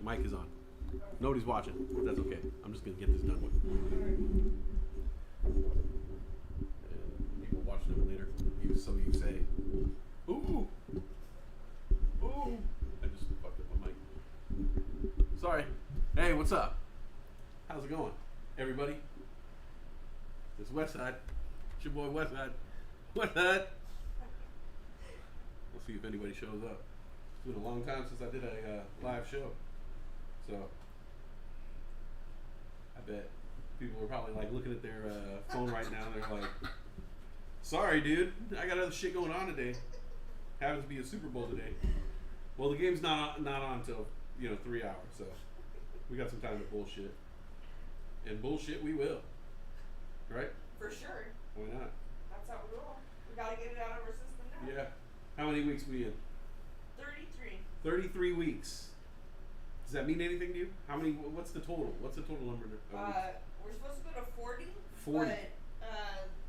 Well, mic is on. Nobody's watching, but that's okay. I'm just gonna get this done with. And people watching it later. So you say, ooh, ooh. I just fucked up my mic. Sorry. Hey, what's up? How's it going, everybody? It's Westside. It's your boy Westside. Westside. We'll see if anybody shows up. It's been a long time since I did a live show, so I bet people are probably like looking at their phone right now. And they're like, "Sorry, dude, I got other shit going on today. Happens to be a Super Bowl today. Well, the game's not on until 3 hours, so we got some time to bullshit, and bullshit we will, right? For sure. Why not? That's how we roll. We gotta get it out of our system now. Yeah. How many weeks we in? 33. 33 weeks. Does that mean anything to you? How many? What's the total? What's the total number? We're supposed to go to 40. 40. But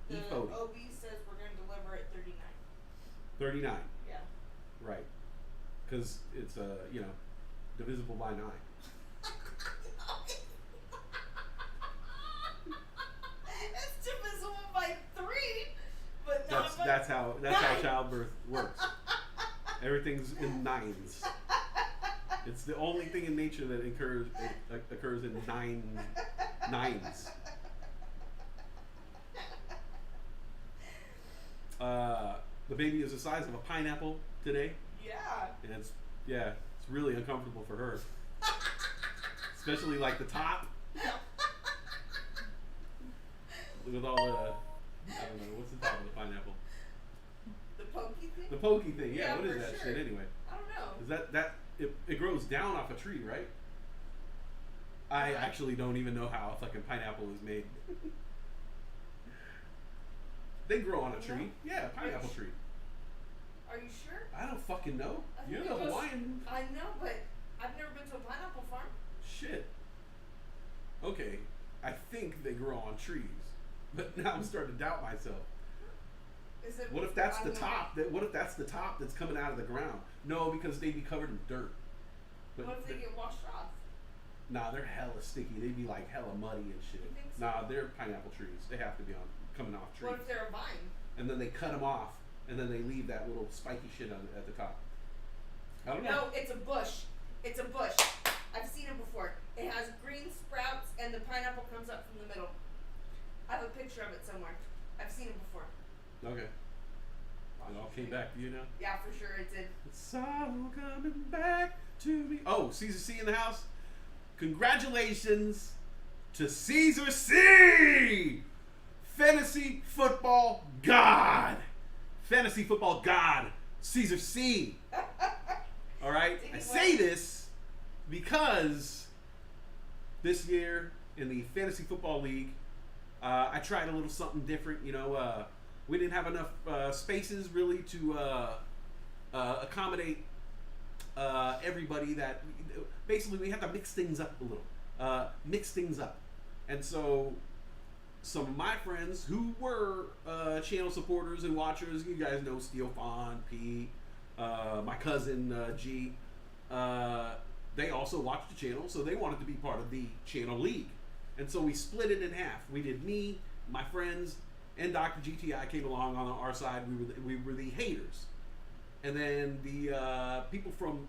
the E40. OB says we're going to deliver at 39. 39. Yeah. Right. Because it's divisible by 9. It's divisible by 3, but not That's how childbirth works. Everything's in nines. It's the only thing in nature that occurs in nines. The baby is the size of a pineapple today. Yeah. And it's really uncomfortable for her. Especially like the top. With all the, I don't know, what's the top of the pineapple? The pokey thing? The pokey thing, yeah. Yeah, What is for that sure. shit anyway? I don't know. Is that it grows down off a tree, right? I actually don't even know how a fucking pineapple is made. They grow on a tree. Yeah, pineapple tree. Are you sure? I don't fucking know. I think You're it the goes- Hawaiian. I know, but I've never been to a pineapple farm. Shit. Okay, I think they grow on trees, but now I'm starting to doubt myself. Is it? What if that's I the don't know. top? What if that's the top that's coming out of the ground? No, because they'd be covered in dirt. But What if they get washed off? nah, they're hella sticky. They'd be like hella muddy and shit. You think so? Nah, they're pineapple trees. They have to be coming off trees. What if they're a vine? And then they cut them off, and then they leave that little spiky shit at the top. I don't know. No, it's a bush. It's a bush. I've seen it before. It has green sprouts, and the pineapple comes up from the middle. I have a picture of it somewhere. I've seen it before. Okay. It all came back to you now? Yeah, for sure it did. It's all coming back to me. Oh, Caesar C in the house. Congratulations to Caesar C! Fantasy football god. Fantasy football god. Caesar C. All right? I say this because this year in the Fantasy Football League, I tried a little something different. We didn't have enough spaces really to accommodate everybody. That basically we had to mix things up a little, and so some of my friends who were channel supporters and watchers, you guys know Steel Fawn, Pete, my cousin G, they also watched the channel, so they wanted to be part of the channel league, and so we split it in half. We did me, my friends, and Dr. GTI came along on our side. We were the haters, and then the people from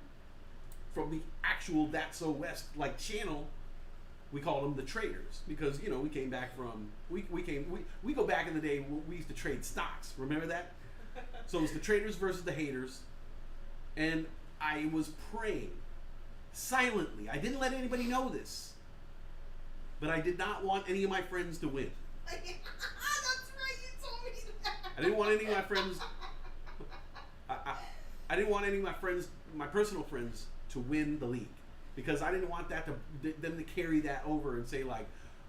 the actual That's So West channel, we called them the traders, because we came back from we go back in the day. We used to trade stocks. Remember that? So it was the traders versus the haters, and I was praying silently. I didn't let anybody know this, but I did not want any of my friends to win. That's right, you told me that. I didn't want any of my friends. I didn't want any of my friends, my personal friends, to win the league, because I didn't want them to carry that over and say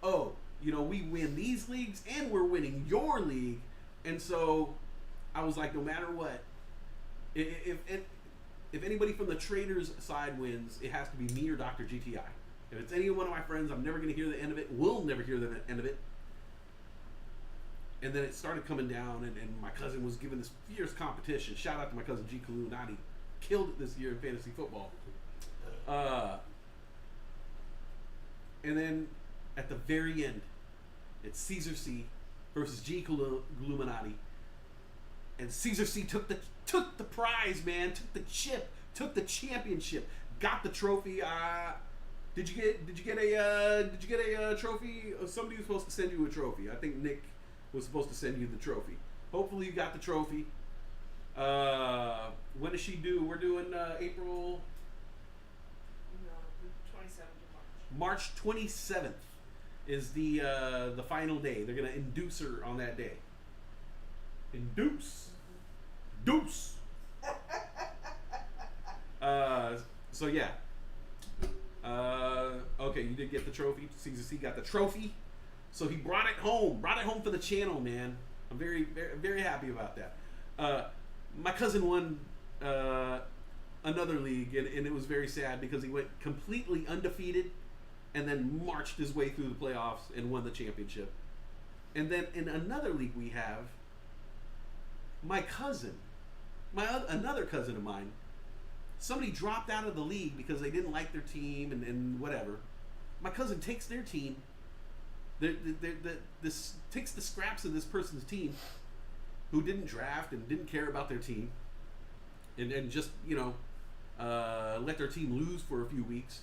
oh, we win these leagues and we're winning your league, and so I was like, no matter what, if anybody from the traders side wins, it has to be me or Dr. GTI. If it's any one of my friends, I'm never going to hear the end of it. We'll never hear the end of it. And then it started coming down, and my cousin was giving this fierce competition. Shout out to my cousin G. Kalunati. Killed it this year in fantasy football. And then at the very end, it's Caesar C versus G Illuminati. And Caesar C took the prize, man. Took the chip. Took the championship. Got the trophy. Did you get a trophy? Somebody was supposed to send you a trophy. I think Nick was supposed to send you the trophy. Hopefully you got the trophy. When does she do? We're doing April. No, the 27th of March 27th is the final day. They're gonna induce her on that day. Induce. Deuce. So yeah. Okay, you did get the trophy. Caesar C got the trophy. So he brought it home. Brought it home for the channel, man. I'm very, very, very happy about that. My cousin won another league, and it was very sad because he went completely undefeated and then marched his way through the playoffs and won the championship. And then in another league we have, my cousin, another cousin of mine, somebody dropped out of the league because they didn't like their team and whatever. My cousin takes their team, takes the scraps of this person's team who didn't draft and didn't care about their team and just, let their team lose for a few weeks.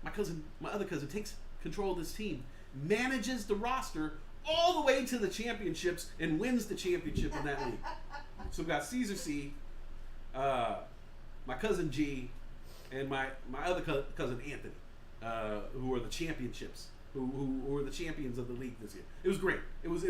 My other cousin takes control of this team, manages the roster all the way to the championships and wins the championship in that league. So we got Caesar C, my cousin G, and my other cousin Anthony, who are the championships, who were the champions of the league this year. It was great. It was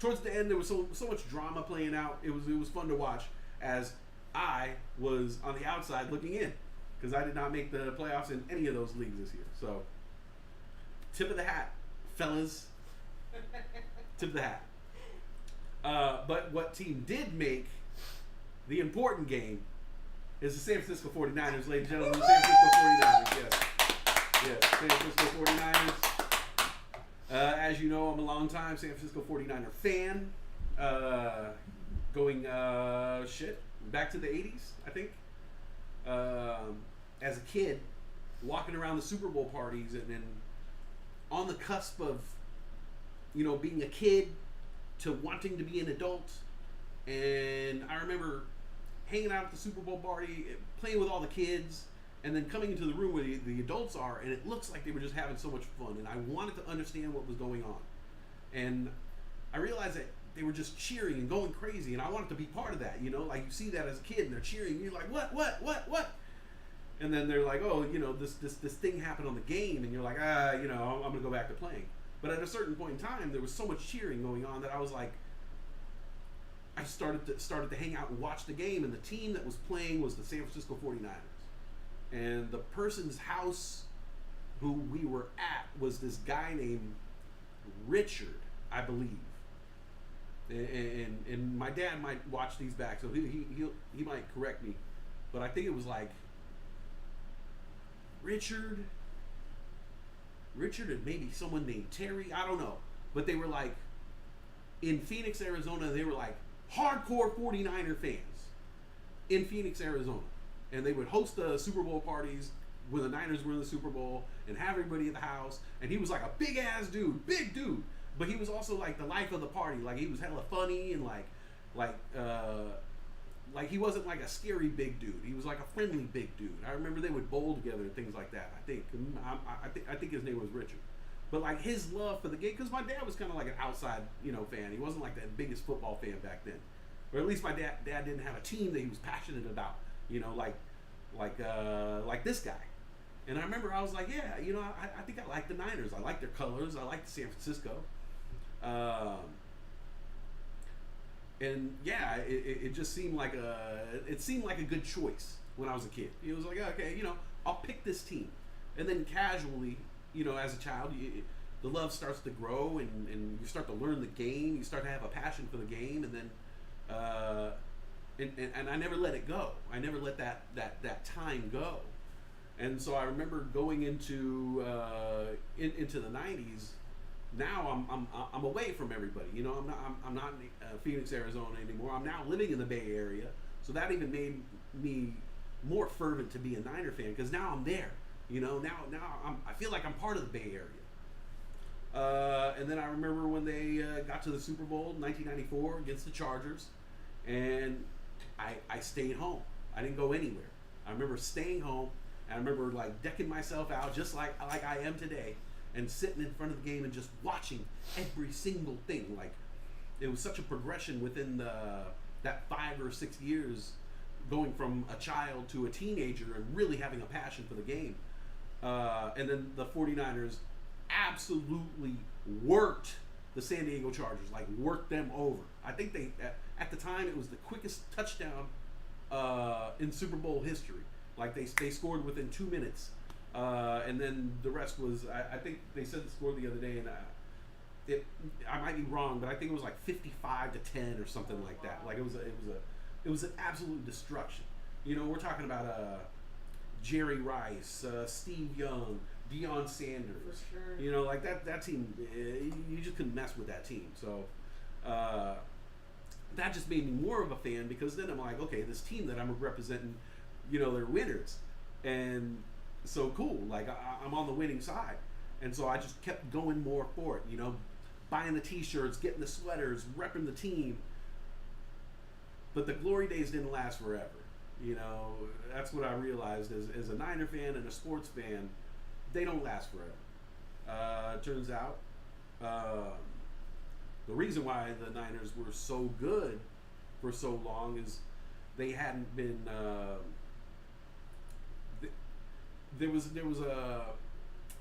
towards the end there was so much drama playing out. It was fun to watch as I was on the outside looking in because I did not make the playoffs in any of those leagues this year. So tip of the hat, fellas. Tip of the hat. But what team did make the important game is the San Francisco 49ers, ladies and gentlemen. The San Francisco 49ers, yes, San Francisco 49ers. As you know, I'm a long-time San Francisco 49er fan. Going back to the 80s, I think. As a kid, walking around the Super Bowl parties and on the cusp of, being a kid to wanting to be an adult. And I remember hanging out at the Super Bowl party, playing with all the kids, and then coming into the room where the adults are, and it looks like they were just having so much fun. And I wanted to understand what was going on. And I realized that they were just cheering and going crazy, and I wanted to be part of that. Like you see that as a kid, and they're cheering, and you're like, what? And then they're like, oh, this thing happened on the game, and you're like, I'm gonna go back to playing. But at a certain point in time, there was so much cheering going on that I was like, I started to hang out and watch the game, and the team that was playing was the San Francisco 49ers. And the person's house who we were at was this guy named Richard, I believe. And my dad might watch these back, so he might correct me. But I think it was like Richard and maybe someone named Terry, I don't know. But they were like, in Phoenix, Arizona, they were like hardcore 49er fans in Phoenix, Arizona. And they would host the Super Bowl parties when the Niners were in the Super Bowl and have everybody at the house. And he was like a big dude. But he was also like the life of the party. Like he was hella funny and like he wasn't like a scary big dude. He was like a friendly big dude. I remember they would bowl together and things like that. I think his name was Richard. But like his love for the game, because my dad was kind of like an outside, fan. He wasn't like the biggest football fan back then, or at least my dad didn't have a team that he was passionate about. Like this guy. And I remember I was like, yeah, I think I like the Niners. I like their colors. I like San Francisco. And yeah, it just seemed like a good choice when I was a kid. It was like, okay, I'll pick this team. And then casually, as a child, the love starts to grow and you start to learn the game. You start to have a passion for the game, and then and I never let it go. I never let that time go. And so I remember going into the 90s. Now I'm away from everybody. I'm not in Phoenix, Arizona anymore. I'm now living in the Bay Area. So that even made me more fervent to be a Niner fan because now I'm there. Now I feel like I'm part of the Bay Area. And then I remember when they got to the Super Bowl in 1994 against the Chargers, and I stayed home. I didn't go anywhere. I remember staying home, and I remember like decking myself out just like I am today, and sitting in front of the game and just watching every single thing. Like it was such a progression within that 5 or 6 years, going from a child to a teenager and really having a passion for the game. And then the 49ers absolutely worked the San Diego Chargers, like worked them over. I think they, at the time, it was the quickest touchdown in Super Bowl history. Like they scored within 2 minutes, and then the rest was, I think they said the score the other day, and I might be wrong, but I think it was like 55-10 or something like that. Like it was an absolute destruction. We're talking about Jerry Rice, Steve Young, Deion Sanders. For sure. Like that team, you just couldn't mess with that team. So that just made me more of a fan, because then I'm like, okay, this team that I'm representing, they're winners. And so cool, like I'm on the winning side. And so I just kept going more for it, buying the t-shirts, getting the sweaters, repping the team. But the glory days didn't last forever. That's what I realized as a Niner fan and a sports fan, they don't last forever. Turns out, the reason why the Niners were so good for so long is they hadn't been. There was a.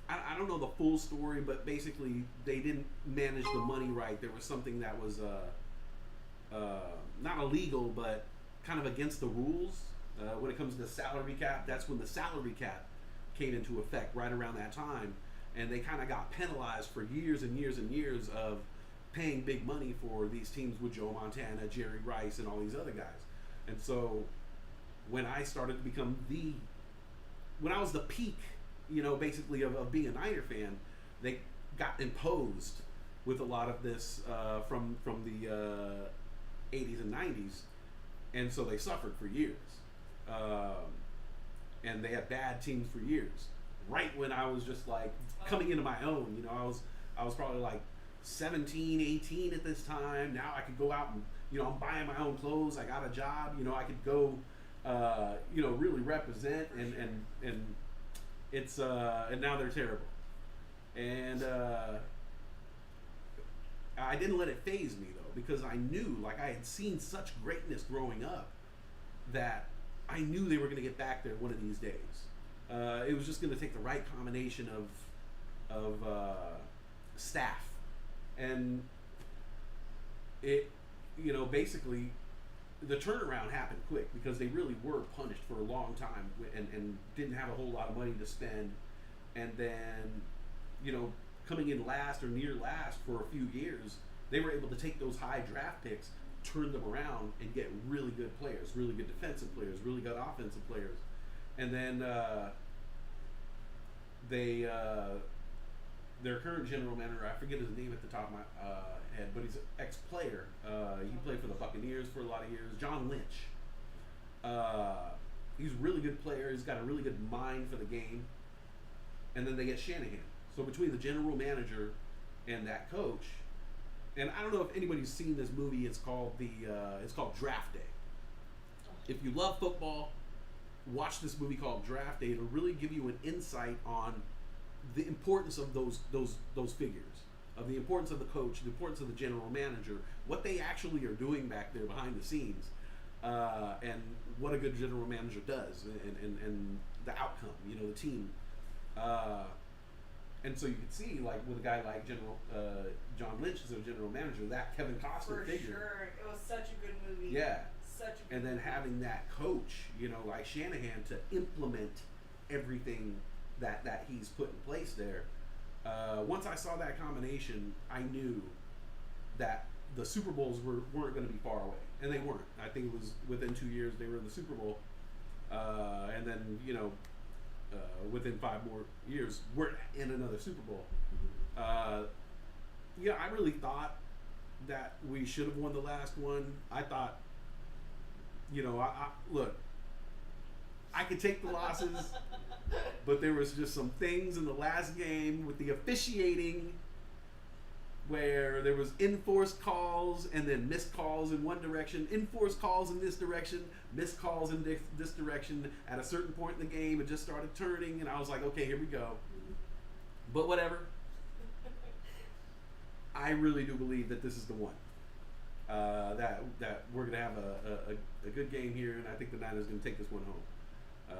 I don't know the full story, but basically they didn't manage the money right. There was something that was not illegal, but kind of against the rules when it comes to the salary cap. That's when the salary cap came into effect, right around that time, and they kind of got penalized for years and years and years of paying big money for these teams with Joe Montana, Jerry Rice, and all these other guys. And so when I started to become when I was the peak, basically of being a Niner fan, they got imposed with a lot of this from the 80s and 90s, and so they suffered for years. And they had bad teams for years. Right when I was just like coming into my own, I was probably like 17, 18 at this time. Now I could go out and, I'm buying my own clothes. I got a job. I could go, really represent, and it's and now they're terrible. And I didn't let it faze me though, because I knew, like I had seen such greatness growing up, that I knew they were going to get back there one of these days. It was just going to take the right combination of staff, and it, basically, the turnaround happened quick, because they really were punished for a long time and didn't have a whole lot of money to spend, and then, coming in last or near last for a few years, they were able to take those high draft picks, turn them around, and get really good players, really good defensive players, really good offensive players. And then their current general manager, I forget his name at the top of my head, but he's an ex-player. He played for the Buccaneers for a lot of years. John Lynch. He's a really good player. He's got a really good mind for the game. And then they get Shanahan. So between the general manager and that coach, and I don't know if anybody's seen this movie. It's called Draft Day. If you love football, watch this movie called Draft Day. It'll really give you an insight on the importance of those figures, of the importance of the coach, the importance of the general manager, what they actually are doing back there behind the scenes, and what a good general manager does, and the outcome, the team. And so you can see, like, with a guy like John Lynch as a general manager, that Kevin Costner figure. For sure. It was such a good movie. Yeah. Such a good And then movie. having that coach, like Shanahan, to implement everything that he's put in place there. Once I saw that combination, I knew that the Super Bowls weren't going to be far away. And they weren't. I think it was within 2 years they were in the Super Bowl. And then, within 5 more years, we're in another Super Bowl. I really thought that we should have won the last one. I thought, look, I could take the losses. But there was just some things in the last game with the officiating where there was enforced calls and then missed calls in one direction, enforced calls in this direction, missed calls in this direction. At a certain point in the game, it just started turning, and I was like, okay, here we go. But whatever. I really do believe that this is the one. That we're gonna have a good game here, and I think the Niners are gonna take this one home.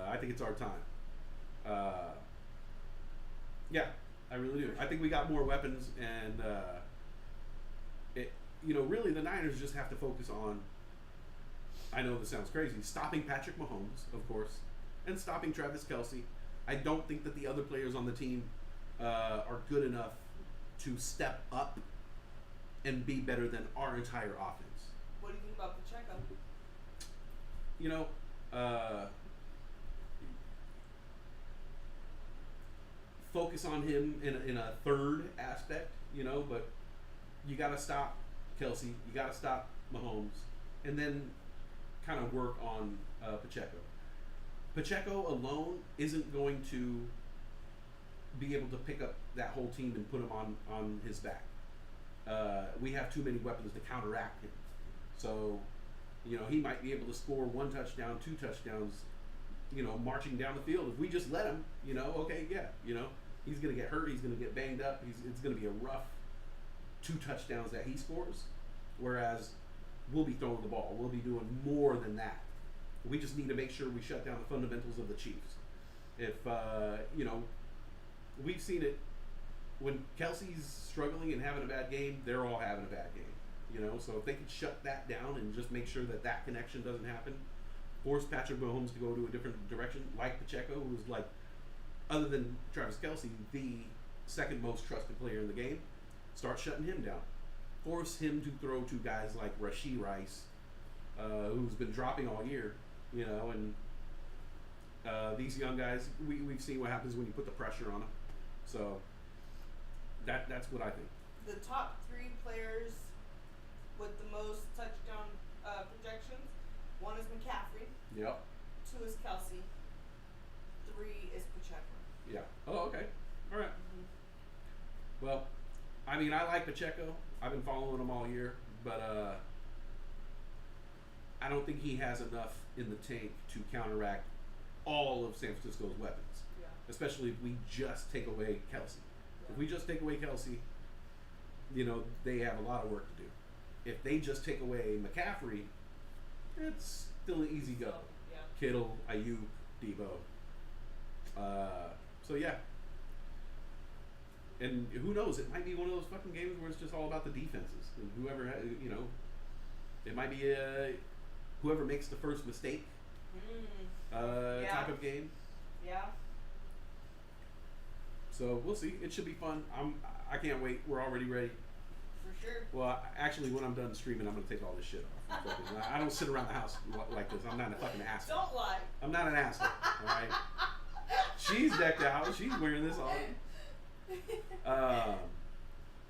I think it's our time. Yeah, I really do. I think we got more weapons, and really the Niners just have to focus on. I know this sounds crazy. Stopping Patrick Mahomes, of course, and stopping Travis Kelce. I don't think that the other players on the team are good enough to step up and be better than our entire offense. What do you think about Pacheco? Focus on him in a third aspect, but you got to stop Kelce, you got to stop Mahomes, and then kind of work on Pacheco. Pacheco alone isn't going to be able to pick up that whole team and put him on his back. We have too many weapons to counteract him. So, he might be able to score 1 touchdown, 2 touchdowns, marching down the field. If we just let him, okay, yeah, he's going to get hurt, he's going to get banged up, it's going to be a rough 2 touchdowns that he scores, whereas we'll be throwing the ball. We'll be doing more than that. We just need to make sure we shut down the fundamentals of the Chiefs. If, we've seen it when Kelce's struggling and having a bad game, they're all having a bad game. So if they could shut that down and just make sure that connection doesn't happen, force Patrick Mahomes to go to a different direction, like Pacheco, who's like, other than Travis Kelce, the second most trusted player in the game, start shutting him down. Force him to throw to guys like Rashee Rice, who's been dropping all year, and these young guys, we've seen what happens when you put the pressure on them. So that's what I think. The top 3 players with the most touchdown projections, 1 is McCaffrey. Yep. 2 is Kelce. 3 is Pacheco. Yeah. Oh, okay. All right. Mm-hmm. Well, I mean, I like Pacheco. I've been following him all year, but I don't think he has enough in the tank to counteract all of San Francisco's weapons. Yeah. Especially if we just take away Kelce. Yeah. If we just take away Kelce, they have a lot of work to do. If they just take away McCaffrey, it's still an easy go. So, yeah. Kittle, Ayuk, Debo. So yeah. And who knows? It might be one of those fucking games where it's just all about the defenses and whoever, it might be whoever makes the first mistake Yeah. type of game. Yeah. So we'll see. It should be fun. I can't wait. We're already ready. For sure. Well, actually, when I'm done streaming, I'm gonna take all this shit off. I don't sit around the house like this. I'm not a fucking asshole. Don't lie. I'm not an asshole. All right. She's decked out. She's wearing this all.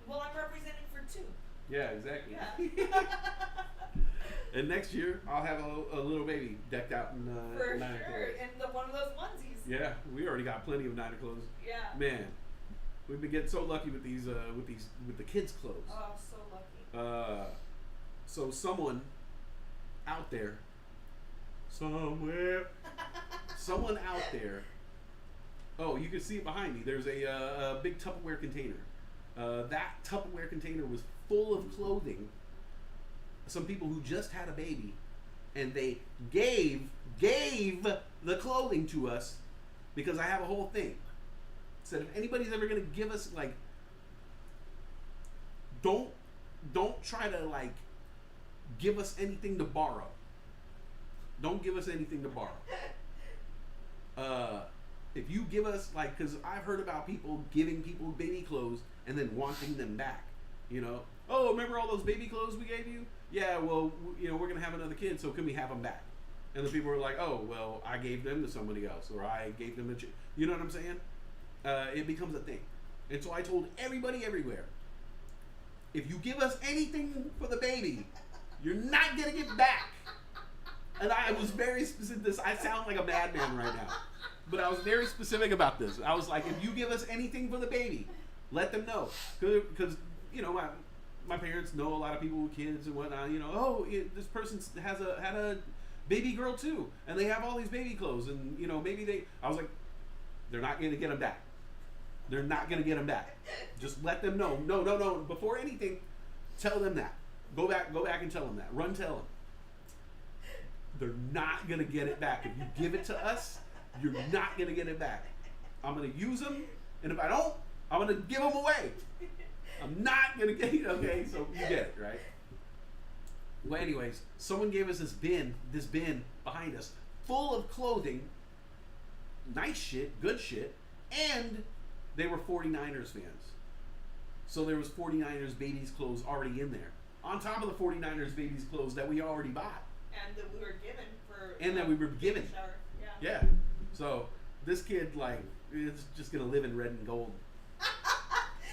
Well, I'm representing for 2. Yeah, exactly. Yeah. And next year, I'll have a little baby decked out in For Niner sure. clothes. And one of those onesies. Yeah, we already got plenty of Niner clothes. Yeah. Man, we've been getting so lucky with with the kids' clothes. Oh, so lucky. So someone out there, somewhere, someone out there. Oh, you can see it behind me. There's a big Tupperware container. That Tupperware container was full of clothing. Some people who just had a baby, and they gave the clothing to us because I have a whole thing. Said if anybody's ever gonna give us don't try to give us anything to borrow. Don't give us anything to borrow. If you give us because I've heard about people giving people baby clothes and then wanting them back. Oh, remember all those baby clothes we gave you? Yeah, well, we're gonna have another kid, so can we have them back? And the people are like, oh, well, I gave them to somebody else, or I gave them to you know what I'm saying? It becomes a thing. And so I told everybody everywhere, if you give us anything for the baby, you're not gonna get back. And I was very specific. I sound like a madman right now. But I was very specific about this. I was like, if you give us anything for the baby, let them know. Because, you know, my parents know a lot of people with kids and whatnot. You know, oh, this person had a baby girl too. And they have all these baby clothes. And, you know, maybe I was like, they're not going to get them back. They're not going to get them back. Just let them know. No. Before anything, tell them that. Go back and tell them that. Run tell them. They're not going to get it back. If you give it to us, you're not going to get it back. I'm going to use them, and if I don't, I'm going to give them away. I'm not going to get it. Okay, so you get it, right? Well, anyways, someone gave us this bin behind us, full of clothing, nice shit, good shit, and they were 49ers fans. So there was 49ers babies clothes already in there. On top of the 49ers babies clothes that we already bought. And that we were given for... And that we were given. Shower. Yeah. So this kid, like, is just going to live in red and gold.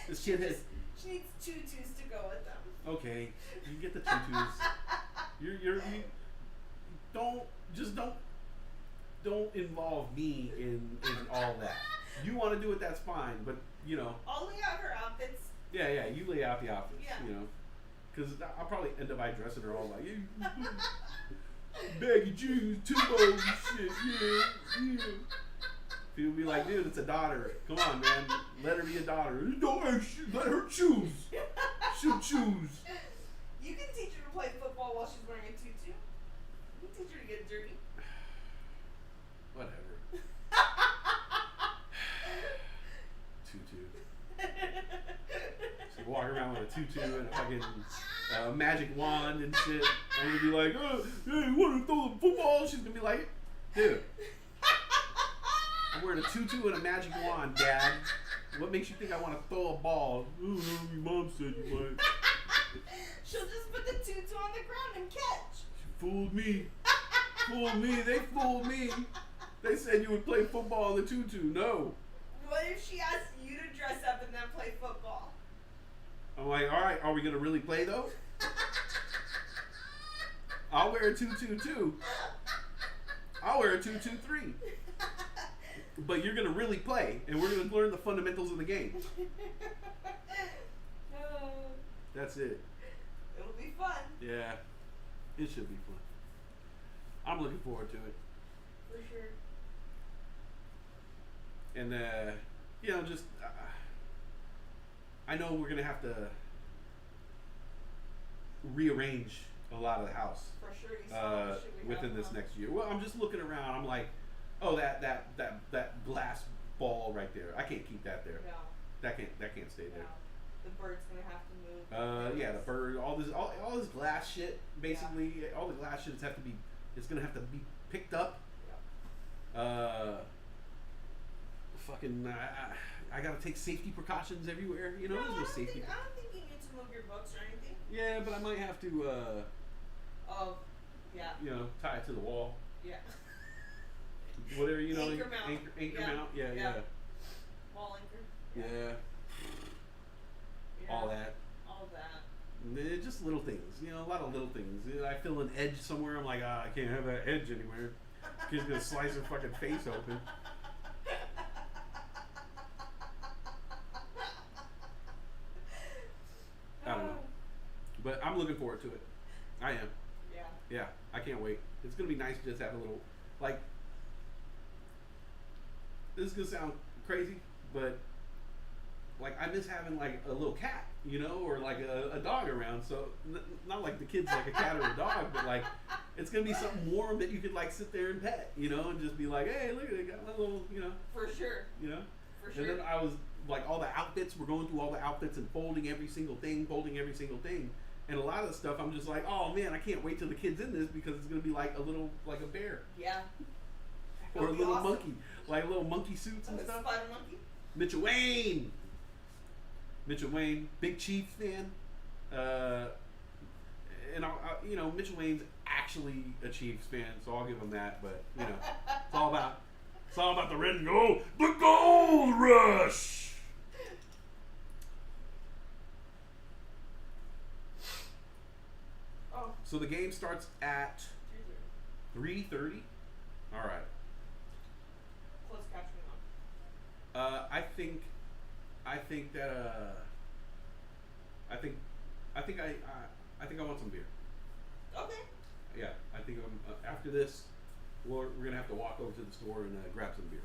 This kid has... She needs tutus to go with them. Okay, you get the tutus. You don't involve me in all that. You want to do it, that's fine, but you know. I'll lay out her outfits. Yeah, you lay out the outfits, Yeah. you know, because I'll probably end up dressing her all like baggy jeans, Timbo's and shit. Yeah. People be like, dude, it's a daughter. Come on, man, let her be a daughter. Don't let her choose. She'll choose. You can teach her to play football while she's wearing a tutu. You can teach her to get dirty. Whatever. Tutu. She walk around with a tutu and a fucking magic wand and shit. I'm gonna be like, oh, hey, you wanna throw the football? She's gonna be like, dude, I'm wearing a tutu and a magic wand, Dad. What makes you think I want to throw a ball? Oh, your mom said you might. She'll just put the tutu on the ground and catch. She fooled me. They fooled me. They said you would play football in the tutu. No. What if she asked you to dress up and then play football? I'm like, all right, are we going to really play though? I'll wear a tutu too. I'll wear a tutu 3. But you're going to really play, and we're going to learn the fundamentals of the game. That's it. It'll be fun. Yeah, it should be fun. I'm looking forward to it. For sure. And, you know, just, I know we're going to have to rearrange a lot of the house. For sure. You saw the shit we within have, this huh? next year. Well, I'm just looking around. I'm like, oh, that glass ball right there. I can't keep that there. No. That can't stay there. No. The bird's gonna have to move. Yeah, the bird, all this glass shit. Basically, all the glass shit it's gonna have to be picked up. Yeah. Fucking, I gotta take safety precautions everywhere. You know, No, there's no safety. I don't think you need to move your books or anything. Yeah, but I might have to, Oh, yeah. you know, tie it to the wall. Yeah. Whatever, you know, Anchor mount. anchor Yeah. mount. Yeah. Wall anchor. Yeah. Yeah. All that. All that. Just little things, you know, a lot of little things. I feel an edge somewhere. I'm like, I can't have that edge anywhere. Kid's gonna slice her fucking face open. I don't know, but I'm looking forward to it. I am. Yeah. Yeah, I can't wait. It's gonna be nice to just have a little, like, this is gonna sound crazy, but like I miss having like a little cat, you know, or like a dog around. So not like the kids like a cat or a dog, but like it's gonna be something warm that you could like sit there and pet, you know, and just be like, hey, look at it, got my little, you know. For sure. You know. For sure. And then I was like, all the outfits. We're going through all the outfits and folding every single thing. And a lot of the stuff, I'm just like, oh man, I can't wait till the kid's in this because it's gonna be like a bear. Yeah. Or a It'll be little awesome. monkey, like little monkey suits and A stuff. spider monkey. Mitchell Wayne, big Chiefs fan. And you know, Mitchell Wayne's actually a Chiefs fan, so I'll give him that. But you know, it's all about the red and gold, the gold rush. Oh. So the game starts at 3:30. All right. Close captioning I think that I think I think I want some beer. on. Okay. Yeah, I think after this, we're gonna have to walk over to the store and grab some beers.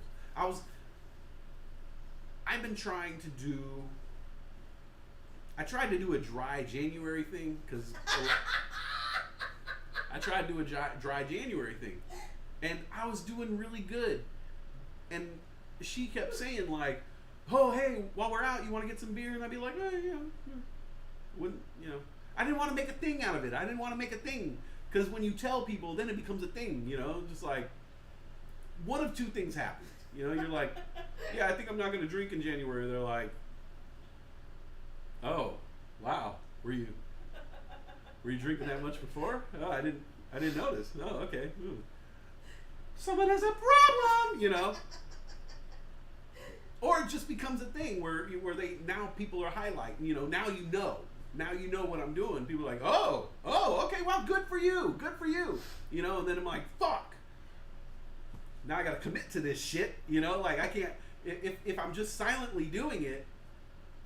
I've been trying to do. I tried to do a dry January thing because I tried to do a dry January thing, and I was doing really good. And she kept saying like, "Oh, hey, while we're out, you want to get some beer?" And I'd be like, "Oh, yeah." Wouldn't I didn't want to make a thing out of it. I didn't want to make a thing because when you tell people, then it becomes a thing. Just like one of two things happens. You're like, "Yeah, I think I'm not going to drink in January." They're like, "Oh, wow, were you drinking that much before? Oh, I didn't notice. Oh, okay. Ooh. Someone has a problem," Or it just becomes a thing where they now people are highlighting. Now you know what I'm doing. People are like, oh, okay, well, good for you. And then I'm like, fuck. Now I got to commit to this shit. Like I can't. If I'm just silently doing it,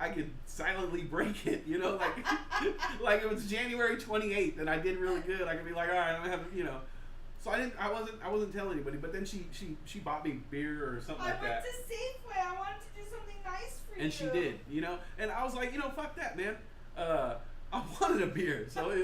I could silently break it. Like like it was January 28th and I did really good. I could be like, all right, I'm gonna have. So I wasn't telling anybody, but then she bought me beer or something like that. I went to Safeway. I wanted to do something nice for you. And she did, and I was like, fuck that, man. I wanted a beer, so I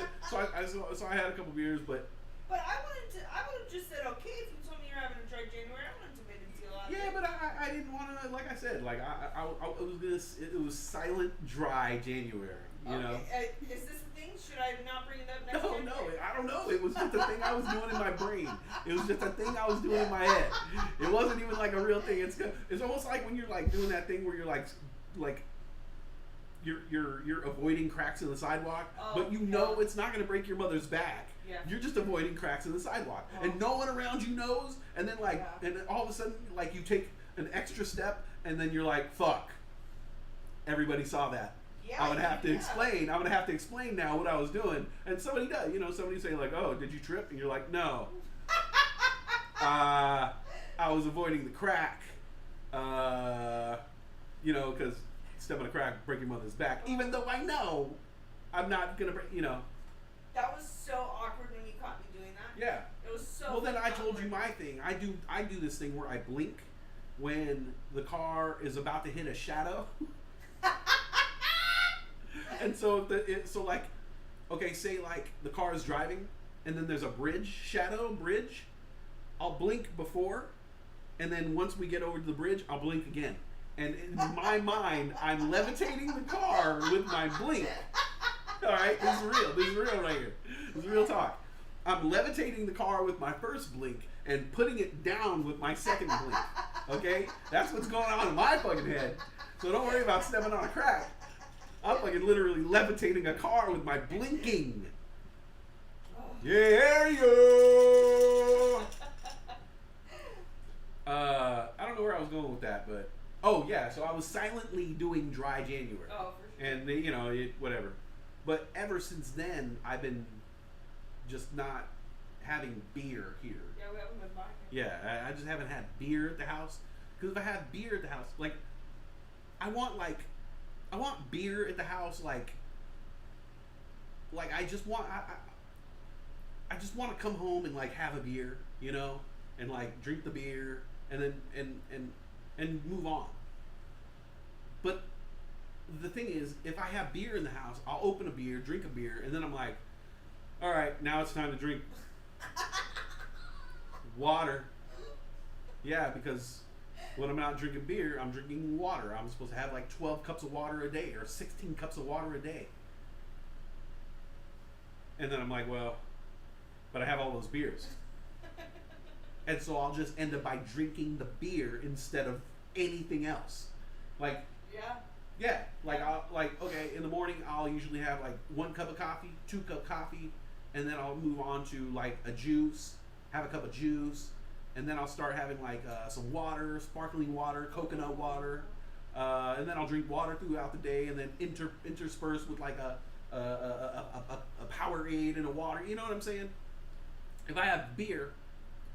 had a couple beers, but I would have just said okay if you told me you're having a dry January. I wouldn't have made a deal out of it. yeah, but I didn't want to, like I said, like it was silent dry January, Okay. Is this a thing? Should I not bring it up next No, January? I don't know. It was just a thing I was doing in my brain. It was just a thing I was doing in my head. It wasn't even like a real thing. It's almost like when you're like doing that thing where you're like you're avoiding cracks in the sidewalk, but it's not going to break your mother's back. Yeah. You're just avoiding cracks in the sidewalk, Oh. and no one around you knows. And then and then all of a sudden, like you take an extra step, and then you're like, "Fuck!" Everybody saw that. Yeah, I'm gonna have to explain. I'm gonna have to explain now what I was doing. And somebody does. Somebody say like, "Oh, did you trip?" And you're like, "No." I was avoiding the crack. Because step on a crack, break your mother's back. Even though I know I'm not gonna break. That was so awkward when you caught me doing that. Yeah. It was so. Well, then I told awkward. you my thing. I do this thing where I blink when the car is about to hit a shadow. And so say like the car is driving and then there's a bridge, I'll blink before, and then once we get over to the bridge, I'll blink again. And in my mind, I'm levitating the car with my blink. All right, this is real right here. This is real talk. I'm levitating the car with my first blink and putting it down with my second blink. Okay? That's what's going on in my fucking head. So don't worry about stepping on a crack. I'm fucking literally levitating a car with my blinking. Yeah, yo. I don't know where I was going with that, but so I was silently doing dry January. Oh, for sure. And whatever. But ever since then, I've been just not having beer here. Yeah, we haven't been buying it. Yeah, I just haven't had beer at the house. Because if I have beer at the house, I want beer at the house, I just want to come home and have a beer, and drink the beer and then and move on. But the thing is, if I have beer in the house, I'll open a beer, drink a beer, and then I'm like, all right, now it's time to drink water. Yeah, because when I'm not drinking beer, I'm drinking water. I'm supposed to have 12 cups of water a day or 16 cups of water a day. And then I'm like, well, but I have all those beers. And so I'll just end up by drinking the beer instead of anything else. Yeah, okay, in the morning I'll usually have 1 cup of coffee, 2 cup coffee, and then I'll move on to a juice, have a cup of juice, and then I'll start having some water, sparkling water, coconut water, and then I'll drink water throughout the day, and then intersperse with a Powerade and a water. You know what I'm saying? If I have beer,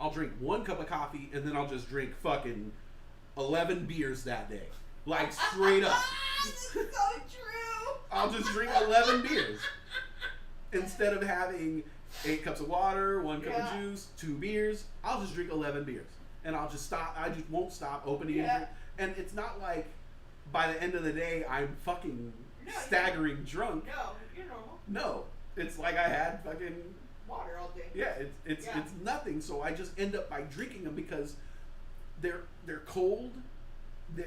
I'll drink 1 cup of coffee, and then I'll just drink fucking 11 beers that day. Like, straight up. This is so true. I'll just drink 11 beers. Instead of having 8 cups of water, 1 cup of juice, 2 beers, I'll just drink 11 beers. And I'll just stop. I just won't stop opening and drink. And it's not like by the end of the day I'm fucking staggering drunk. No, you're normal. No. It's like I had fucking water all day. Yeah, it's nothing. So I just end up by drinking them because they're cold.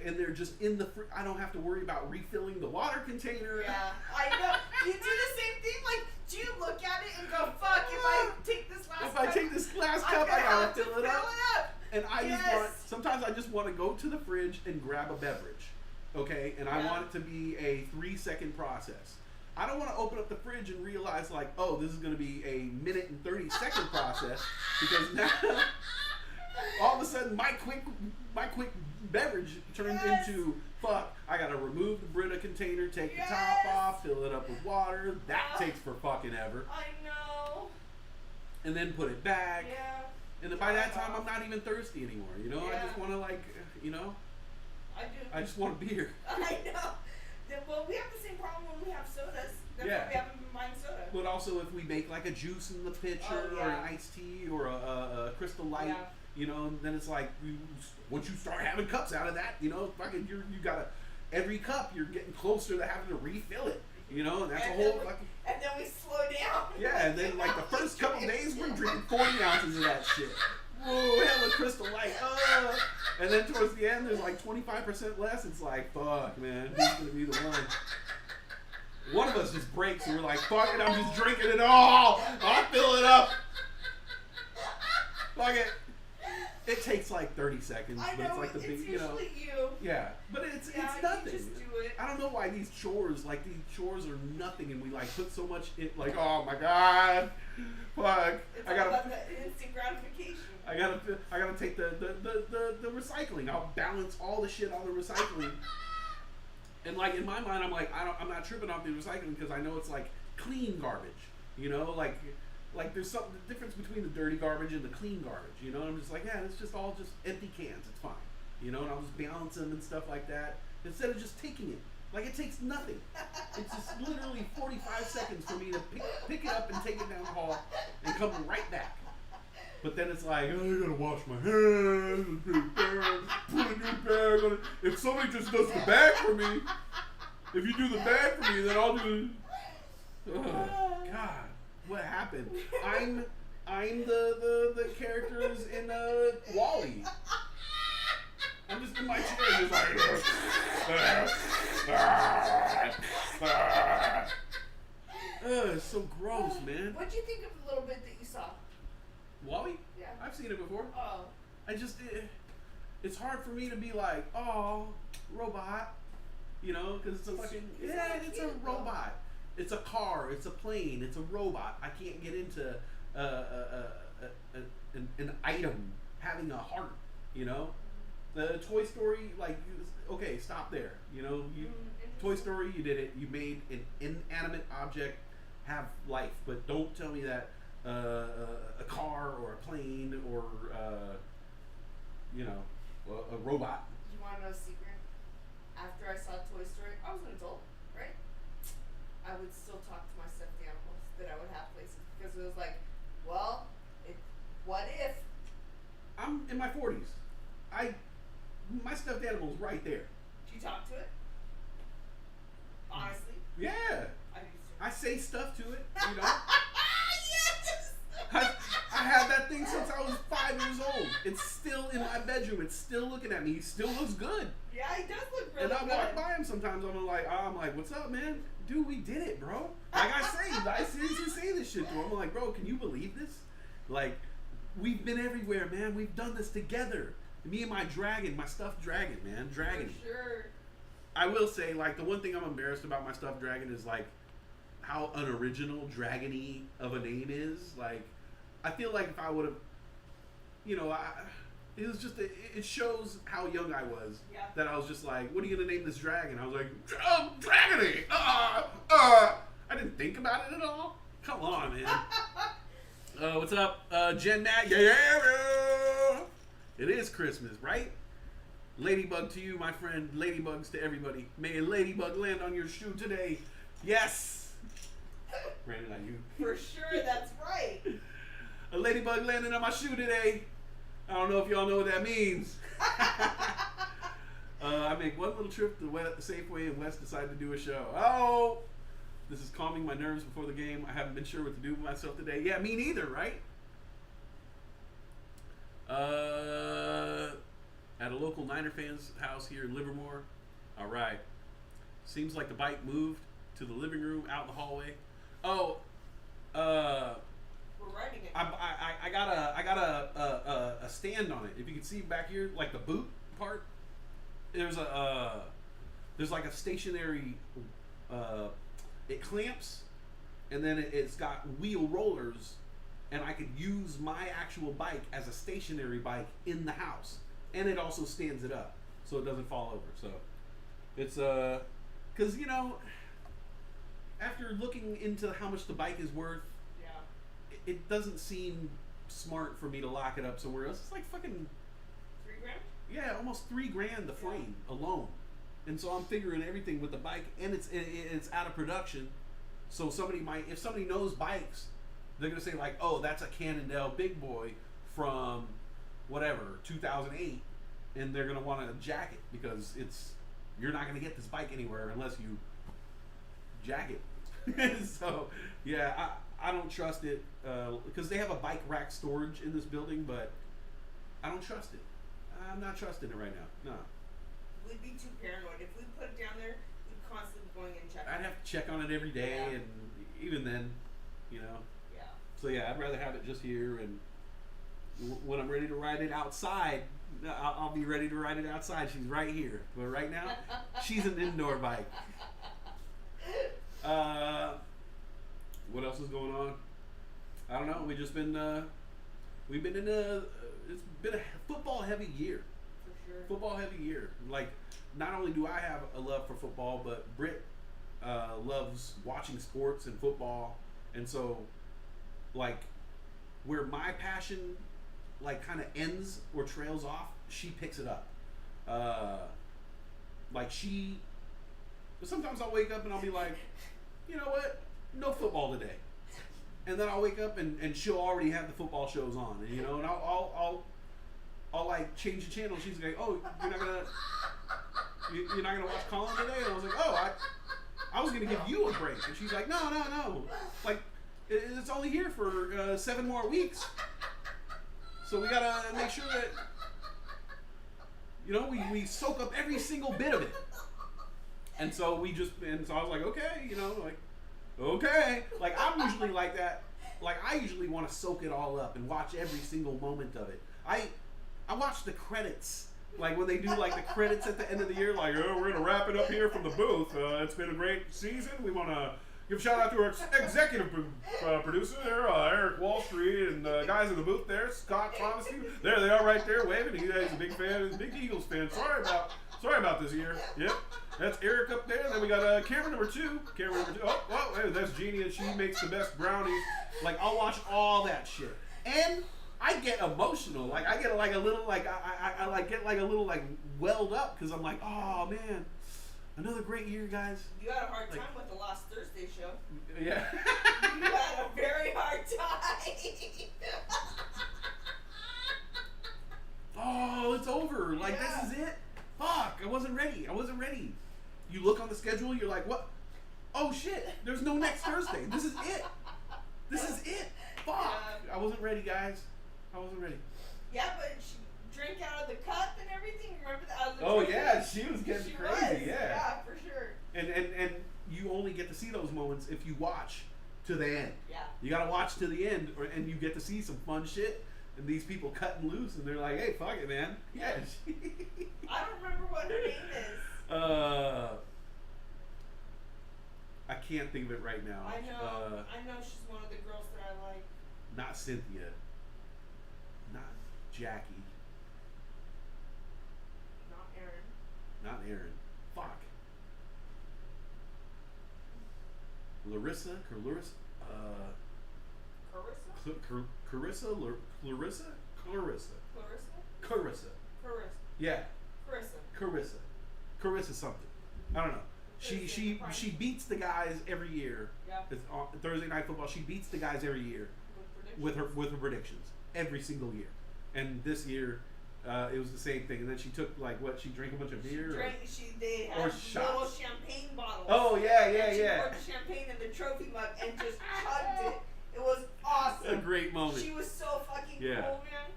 And they're just in the I don't have to worry about refilling the water container. Yeah, I know. You do the same thing. Like, do you look at it and go, "Fuck! If I take this last cup, I gotta fill it up." up. And I just want. Sometimes I just want to go to the fridge and grab a beverage, okay? And I want it to be a 3-second process. I don't want to open up the fridge and realize like, oh, this is going to be a 1:30-second process because now all of a sudden my quick beverage turned into fuck. I gotta remove the Brita container, take the top off, fill it up with water. That takes for fucking ever. I know. And then put it back. Yeah. And then by that time, I'm not even thirsty anymore. You know, I just want to like, you know. I do. I just want a beer. I know. Well, we have the same problem when we have sodas. That's why we haven't been buying soda. But also, if we make like a juice in the pitcher or an iced tea or a Crystal Light. You know, then it's like once you start having cups out of that, you know, fucking you gotta every cup you're getting closer to having to refill it. You know, and that's a whole fucking. And then we slow down. Yeah, and then like the first couple days we're drinking 40 ounces of that shit. Whoa, hella Crystal Light. And then towards the end there's like 25% less. It's like fuck, man, who's gonna be the one? One of us just breaks and we're like, fuck it, I'm just drinking it all. I'll fill it up. Fuck it. It takes like 30 seconds, but it's like the big, you know. Yeah, but it's nothing. You just do it. I don't know why these chores are nothing, and we like put so much in. Like, oh my god, fuck! It's all about the instant gratification. I gotta take the recycling. I'll balance all the shit on the recycling. And like in my mind, I'm like, I'm not tripping off the recycling because I know it's like clean garbage. You know, like there's some the difference between the dirty garbage and the clean garbage, you know. And I'm just like, yeah, it's just all just empty cans. It's fine, you know. And I'll just balance them and stuff like that instead of just taking it. Like it takes nothing. It's just literally 45 seconds for me to pick it up and take it down the hall and come right back. But then it's like, oh, I gotta wash my hands, put a new bag on it. If somebody just does the bag for me, if you do the bag for me, then I'll do. Oh, God. What happened? I'm the characters in WALL-E. I'm just in my chair, just like. It's so gross, man. What'd you think of the little bit that you saw? WALL-E? Yeah. I've seen it before. Oh. It's hard for me to be like, oh, robot, you know, because it's a fucking it's a robot. It's a car. It's a plane. It's a robot. I can't get into an item having a heart. You know, the Toy Story. Like, okay, stop there. You know, Toy Story. You did it. You made an inanimate object have life. But don't tell me that a car or a plane or you know a robot. You want to know a secret? After I saw Toy Story, I was an adult, right? I would still talk to my stuffed animals that I would have places because it was like, well, what if? I'm in my 40s. My stuffed animal's right there. Do you talk to it? Honestly? Yeah. I do too. I say stuff to it, you know. Yes! I had that thing since I was 5 years old. It's still in my bedroom. It's still looking at me. He still looks good. Yeah, he does look really good. And I walk good. by him sometimes. I'm like, what's up, man? Dude, we did it, bro. Like I seriously say this shit to him. I'm like, bro, can you believe this? Like, we've been everywhere, man. We've done this together. Me and my dragon, my stuffed dragon, man. Dragon. For sure. I will say, like, the one thing I'm embarrassed about my stuffed dragon is, like, how unoriginal Dragony of a name is. Like, I feel like if I would have, you know, it was just, it shows how young I was. Yeah. That I was just like, what are you going to name this dragon? I was like, Dragony! I didn't think about it at all. Come on, man. What's up? Jen Matt? Yeah. It is Christmas, right? Ladybug to you, my friend. Ladybugs to everybody. May a ladybug land on your shoe today. Yes. Brandon, are you? For sure, that's right. A ladybug landed on my shoe today. I don't know if y'all know what that means. I make one little trip to Safeway, and Wes decided to do a show. Oh, this is calming my nerves before the game. I haven't been sure what to do with myself today. Yeah, me neither, right? At a local Niner fans house here in Livermore. All right. Seems like the bike moved to the living room out in the hallway. Oh, We're riding it. I got a stand on it. If you can see back here, like the boot part, there's like a stationary. It clamps, and then it's got wheel rollers, and I could use my actual bike as a stationary bike in the house, and it also stands it up so it doesn't fall over. So it's because after looking into how much the bike is worth, Yeah. it doesn't seem smart for me to lock it up somewhere else. It's like fucking $3,000? yeah, almost $3,000 the frame alone. And so I'm figuring everything with the bike, and it's out of production. So if somebody knows bikes, they're gonna say like, oh, that's a Cannondale Big Boy from whatever 2008, and they're gonna want to jack it because you're not gonna get this bike anywhere unless you jack it. So yeah, I don't trust it because they have a bike rack storage in this building, but I don't trust it. I'm not trusting it right now. No. We'd be too paranoid. If we put it down there, we'd constantly be going and checking. I'd have to check on it every day, Yeah. and even then, Yeah. So yeah, I'd rather have it just here, and when I'm ready to ride it outside, I'll be ready to ride it outside. She's right here, but right now, she's an indoor bike. What else is going on? I don't know. We've been in it's been a football heavy year. For sure. Football heavy year. Like, not only do I have a love for football, but Britt loves watching sports and football, and so like where my passion like kind of ends or trails off, she picks it up. Sometimes I'll wake up and I'll be like, you know what? No football today. And then I'll wake up and she'll already have the football shows on, and and I'll like change the channel. She's like, "Oh, you're not gonna watch Colin today?" And I was like, "Oh, I was gonna give you a break." And she's like, "No. Like, it's only here for 7 more weeks, so we gotta make sure that we soak up every single bit of it." And so I was like, "Okay, okay." Like, I'm usually like that. Like, I usually want to soak it all up and watch every single moment of it. I watch the credits, like when they do like the credits at the end of the year, like, oh, we're gonna wrap it up here from the booth. It's been a great season. We want to give a shout out to our executive producer there, Eric Wall Street, and the guys in the booth there, Scott Thomas. There they are, right there, waving. He's a big fan, he's a big Eagles fan. Sorry about this year. Yep, that's Eric up there. Then we got camera number two. Oh, hey, that's Jeannie, and she makes the best brownies. Like, I'll watch all that shit, and I get emotional. Like, I get like a little like I like get like a little like welled up because I'm like, oh man, another great year, guys. You had a hard time with the last Thursday show. Yeah. You had a very hard time. Oh, it's over. Like, Yeah. This is it. Fuck, I wasn't ready. You look on the schedule, you're like, what? Oh shit, there's no next Thursday. This is it. Fuck. I wasn't ready, guys. I wasn't ready. Yeah, but she drank out of the cup and everything. Remember that? Oh yeah, she was getting She crazy. was. Yeah. Yeah, for sure. And you only get to see those moments if you watch to the end. Yeah. You gotta watch to the end, and you get to see some fun shit. And these people cutting loose, and they're like, "Hey, fuck it, man." Yeah. I don't remember what her name is. I can't think of it right now. I know she's one of the girls that I like. Not Cynthia. Not Jackie. Not Erin. Not Aaron. Fuck. Clarissa. Clarissa? Clarissa. Clarissa? Carissa. Carissa. Yeah, Carissa. Carissa something. I don't know. She beats the guys every year. Yeah. It's on Thursday Night Football. She beats the guys every year with her predictions every single year. And this year, it was the same thing. And then she took she drank a bunch of beer. They had or little shots. champagne bottles. Oh yeah, And she poured the champagne in the trophy mug and just chugged it. It was awesome. A great moment. She was so fucking cool, man.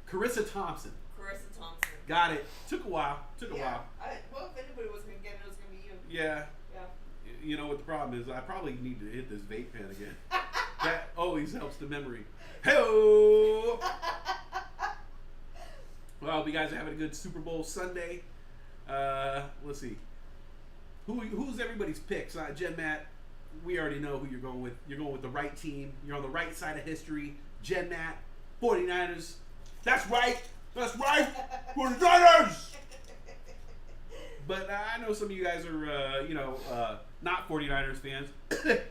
Carissa Thompson. Carissa Thompson. Got it. Took a while. Well, if anybody was gonna get it, it was gonna be you. Yeah. Yeah. You know what the problem is? I probably need to hit this vape pen again. That always helps the memory. Hey-o! Well, I hope you guys are having a good Super Bowl Sunday. Let's see. Who's everybody's picks? Jen Matt, we already know who you're going with. You're going with the right team. You're on the right side of history. Jen Matt, 49ers. That's right. That's right. 49ers! But I know some of you guys are, not 49ers fans,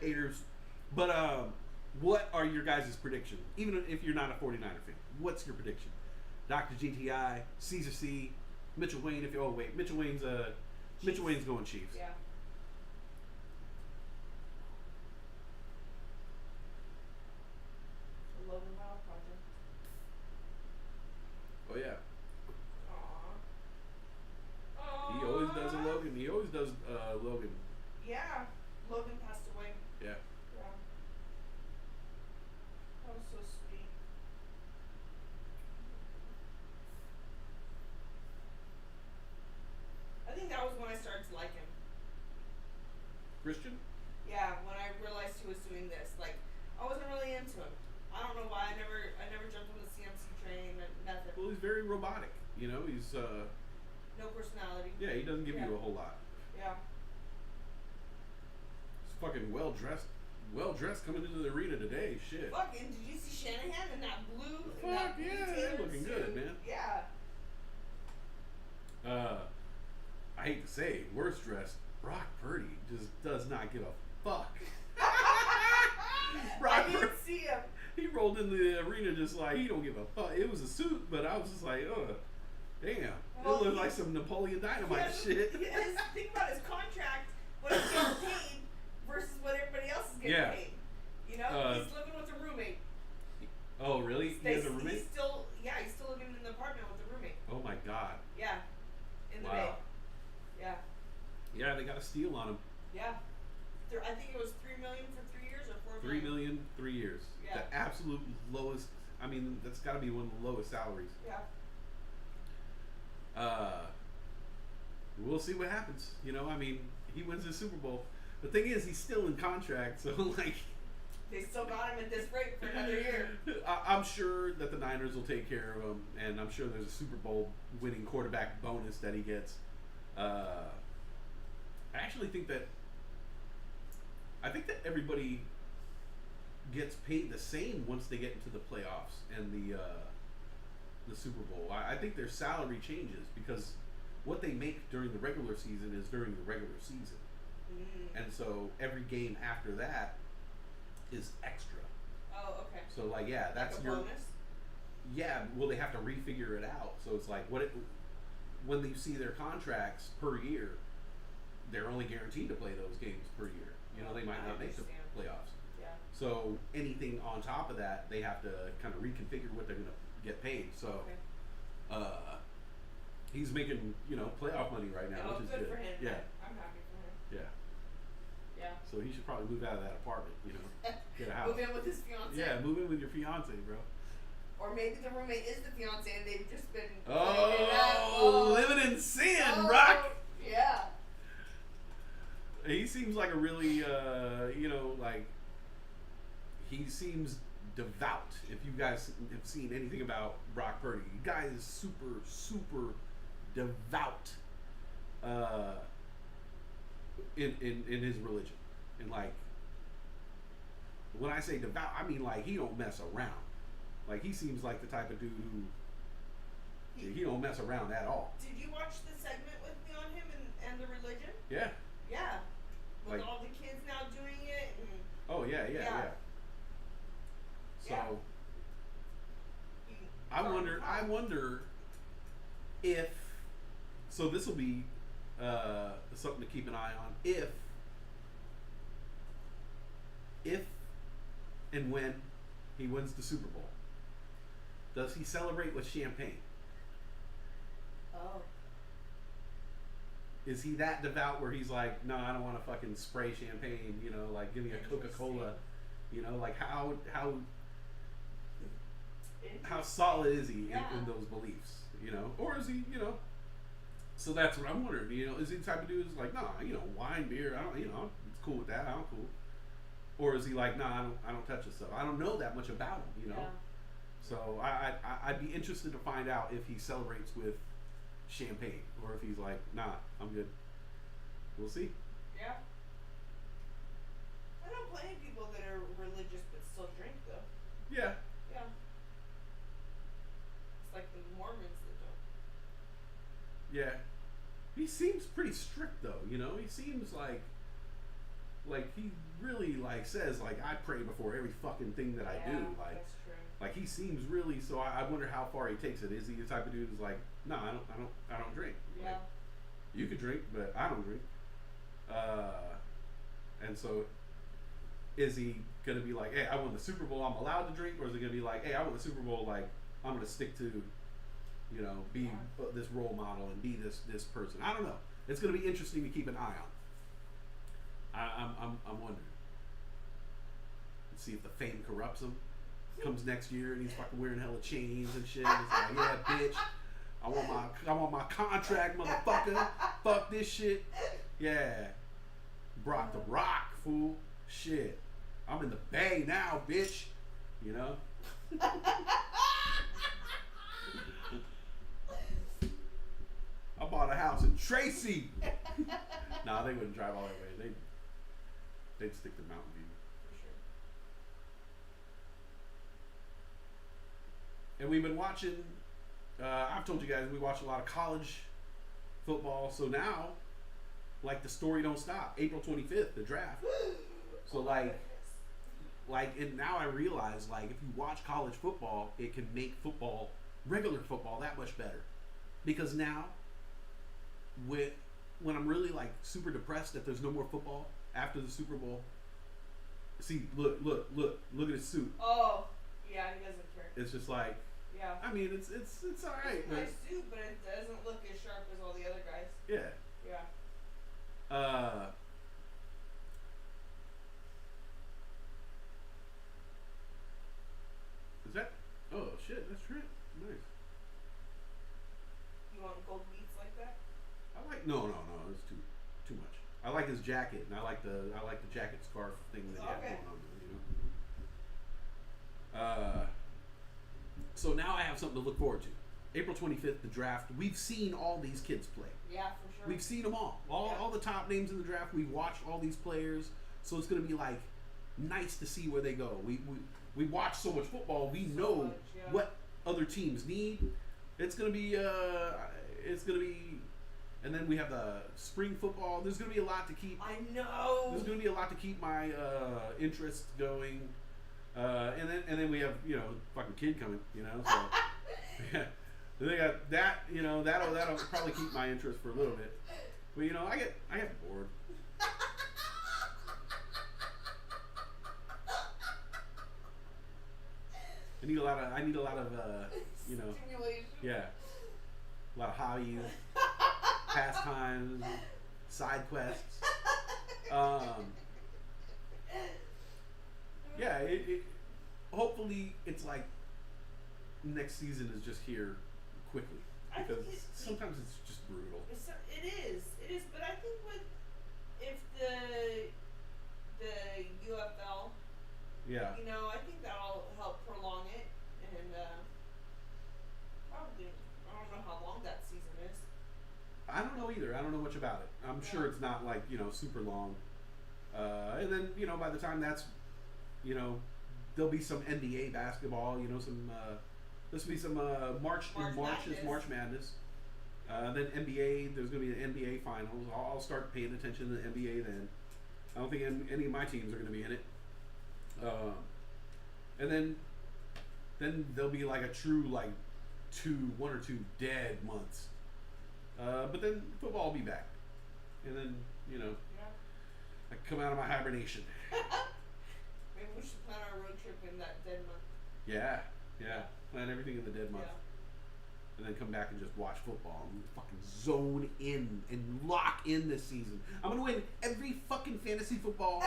haters. But what are your guys' predictions? Even if you're not a 49er fan, what's your prediction? Dr. GTI, Caesar C, Mitchell Wayne. Mitchell Wayne's going Chiefs. Yeah. The Logan Wow Project. Oh yeah, Aww. he always does a Logan. He always does Logan. Yeah. Logan passed away. Yeah. Yeah. That was so sweet. I think that was when I started to like him. Christian. Yeah, when I realized he was doing this, I wasn't really into him. I don't know why. I never jumped on the CMC train. Nothing. Well, he's very robotic. He's No personality. yeah. He doesn't give you a whole lot. Yeah. He's fucking well dressed coming into the arena today. Shit. Fucking, did you see Shanahan in that blue? Fuck yeah, they're looking good, man. Yeah. I hate to say it, worst dressed, Brock Purdy just does not give a fuck. I didn't see him. He rolled in the arena just like he don't give a fuck. It was a suit, but I was just like, damn. Well, it looked like some Napoleon Dynamite shit. Think about his contract, what he's getting paid versus what everybody else is getting paid. He's living with a roommate. Oh really? He has a roommate? He's still living in the apartment with a roommate. Oh my god. Yeah. In the Bay. Yeah. Yeah, they got a steal on him. Yeah. I think it was $3 million for 3 years or $4 million. $3 million, 3 years. Yeah. The absolute lowest. I mean, that's got to be one of the lowest salaries. Yeah. We'll see what happens. I mean, he wins the Super Bowl. The thing is, he's still in contract, so they still got him at this rate for another year. I'm sure that the Niners will take care of him, and I'm sure there's a Super Bowl winning quarterback bonus that he gets. I actually think that everybody gets paid the same once they get into the playoffs and the Super Bowl. I think their salary changes because what they make during the regular season is during the regular season. Mm. And so every game after that is extra. Oh, okay. So that's like a your bonus? Yeah, well they have to refigure it out. So it's like when you see their contracts per year, they're only guaranteed to play those games per year. They might not make the playoffs. Yeah. So anything on top of that, they have to kind of reconfigure what they're going to get paid. So he's making playoff money right now, which is good. For him. Yeah. I'm happy for him. Yeah. Yeah. So he should probably move out of that apartment. Get a house. Move in with his fiance. Yeah, move in with your fiance, bro. Or maybe the roommate is the fiance and they've just been living in sin, Brock. Yeah. He seems like a really, he seems devout. If you guys have seen anything about Brock Purdy, the guy is super, super devout in his religion. And when I say devout, I mean he don't mess around. He seems like the type of dude who he don't mess around at all. Did you watch the segment with me on him and the religion? Yeah. Yeah. With all the kids now doing it. And yeah. So I wonder if. So this will be something to keep an eye on. If and when he wins the Super Bowl, does he celebrate with champagne? Oh. Is he that devout where he's like, no, I don't want to fucking spray champagne, you know, like give me a Coca-Cola, you know, like how solid is he in those beliefs, you know, or is he, you know? So that's what I'm wondering, you know, is he the type of dude who's like, nah, you know, wine, beer, I don't, you know, it's cool with that, I'm cool, or is he like, nah, I don't touch this stuff. I don't know that much about him, you know. Yeah. So I'd be interested to find out if he celebrates with champagne or if he's like, nah, I'm good. We'll see. Yeah. I know plenty of people that are religious but still drink though. Yeah. Yeah. It's like the Mormons that don't. Yeah. He seems pretty strict though, you know? He seems like he really like says like I pray before every fucking thing that I do. Like that's true. like he seems really so I wonder how far he takes it. Is he the type of dude who's like, no, I don't drink. Yeah. Like, you could drink, but I don't drink. And so is he gonna be like, hey, I won the Super Bowl, I'm allowed to drink, or is he gonna be like, hey, I won the Super Bowl, like I'm gonna stick to, you know, be this role model and be this person. I don't know. It's gonna be interesting to keep an eye on. I'm wondering. Let's see if the fame corrupts him. Comes next year and he's fucking wearing hella chains and shit. He's like, yeah, bitch. I want my contract, motherfucker. Fuck this shit. Yeah. Brought the rock, fool. Shit. I'm in the Bay now, bitch. You know? I bought a house in Tracy. Nah, they wouldn't drive all that way. They'd stick to Mountain View. For sure. And we've been watching, I've told you guys, we watch a lot of college football. So now, like, the story don't stop. April 25th, the draft. So, like, and now I realize, like, if you watch college football, it can make football, regular football, that much better. Because now, when I'm really, like, super depressed that there's no more football after the Super Bowl, see, look at his suit. Oh, yeah, he doesn't care. It's just like, Yeah. I mean, it's all right. It's a nice suit, but it doesn't look as sharp as all the other guys. Yeah. Yeah. Is that? Oh shit, that's Trent. Nice. You want gold beats like that? I like no, it's too much. I like his jacket, and I like the jacket scarf thing that he had Okay. going on. You know. So now I have something to look forward to. April 25th, the draft. We've seen all these kids play. Yeah, for sure. We've seen them all. All the top names in the draft. We've watched all these players. So it's going to be like nice to see where they go. We watch so much football. We know what other teams need. It's going to be and then we have the spring football. There's going to be a lot to keep. I know. There's going to be a lot to keep my interest going. And then we have, you know, fucking kid coming, you know. So yeah. They got that, you know, that'll probably keep my interest for a little bit. But you know, I get bored. I need a lot of you know, Stimulation. yeah. A lot of hobbies, pastimes, side quests. Yeah, it hopefully it's like next season is just here quickly, because sometimes it's just brutal. It is, but I think if the UFL, Yeah. you know, I think that'll help prolong it, and probably, I don't know how long that season is. I don't know either. I don't know much about it. I'm sure it's not like, you know, super long. And then, you know, by the time that's, you know, there'll be some NBA basketball, you know, some this will be some March Madness. Then NBA, there's going to be an NBA finals. I'll start paying attention to the NBA then. I don't think any of my teams are going to be in it. And then there'll be like a true like one or two dead months. But then football will be back, and then Yeah. I come out of my hibernation. Maybe we should plan our road trip in that dead month. Yeah. Plan everything in the dead month, Yeah. and then come back and just watch football and fucking zone in and lock in this season. I'm gonna win every fucking fantasy football.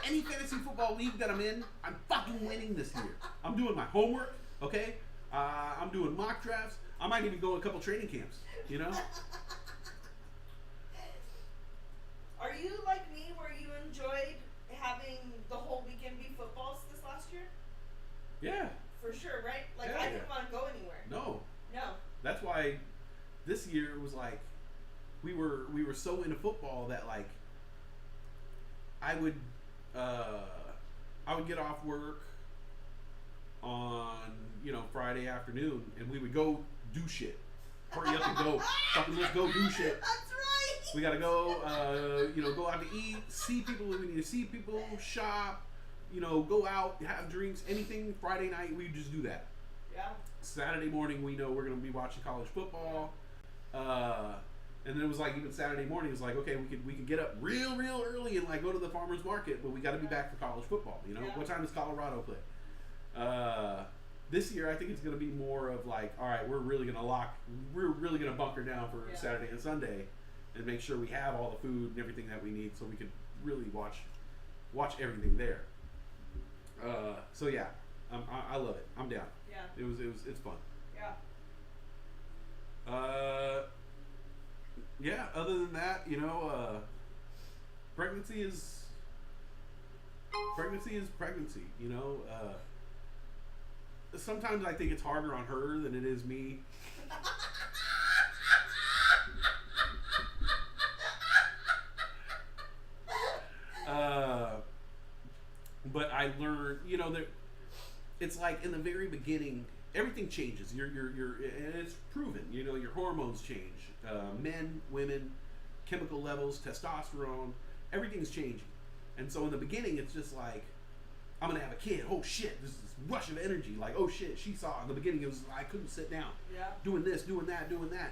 Any fantasy football league that I'm in, I'm fucking winning this year. I'm doing my homework, okay? I'm doing mock drafts. I might even go a couple training camps, you know? Are you like me where you enjoyed having the whole weekend be footballs this last year? Yeah, For sure, right? Like, Yeah, I yeah. didn't want to go anywhere. no. No. That's why this year was like we were so into football that like I would get off work on Friday afternoon and we would go do shit. Hurry up and go. Fucking let's go do shit. That's right. We gotta go go out to eat, see people we need to see people, shop, go out, have drinks, anything. Friday night we just do that. Yeah. Saturday morning we know we're gonna be watching college football. And then it was like even Saturday morning it was like, okay, we could get up real early and like go to the farmer's market, but we gotta be back for college football, Yeah. What time does Colorado play? This year I think it's gonna be more of like, all right, we're really gonna bunker down for Yeah. Saturday and Sunday and make sure we have all the food and everything that we need so we can really watch everything there. So yeah, I love it. I'm down. Yeah. It's fun. Yeah. Yeah, other than that, pregnancy is pregnancy, sometimes I think it's harder on her than it is me. But I learned, it's like in the very beginning, everything changes. You're and it's proven. Your hormones change. Men, women, chemical levels, testosterone, everything's changing. And so in the beginning, it's just like, I'm gonna have a kid. Oh shit, this is this rush of energy. Like, oh shit, she saw. In the beginning, it was I couldn't sit down. Yeah. Doing this, doing that,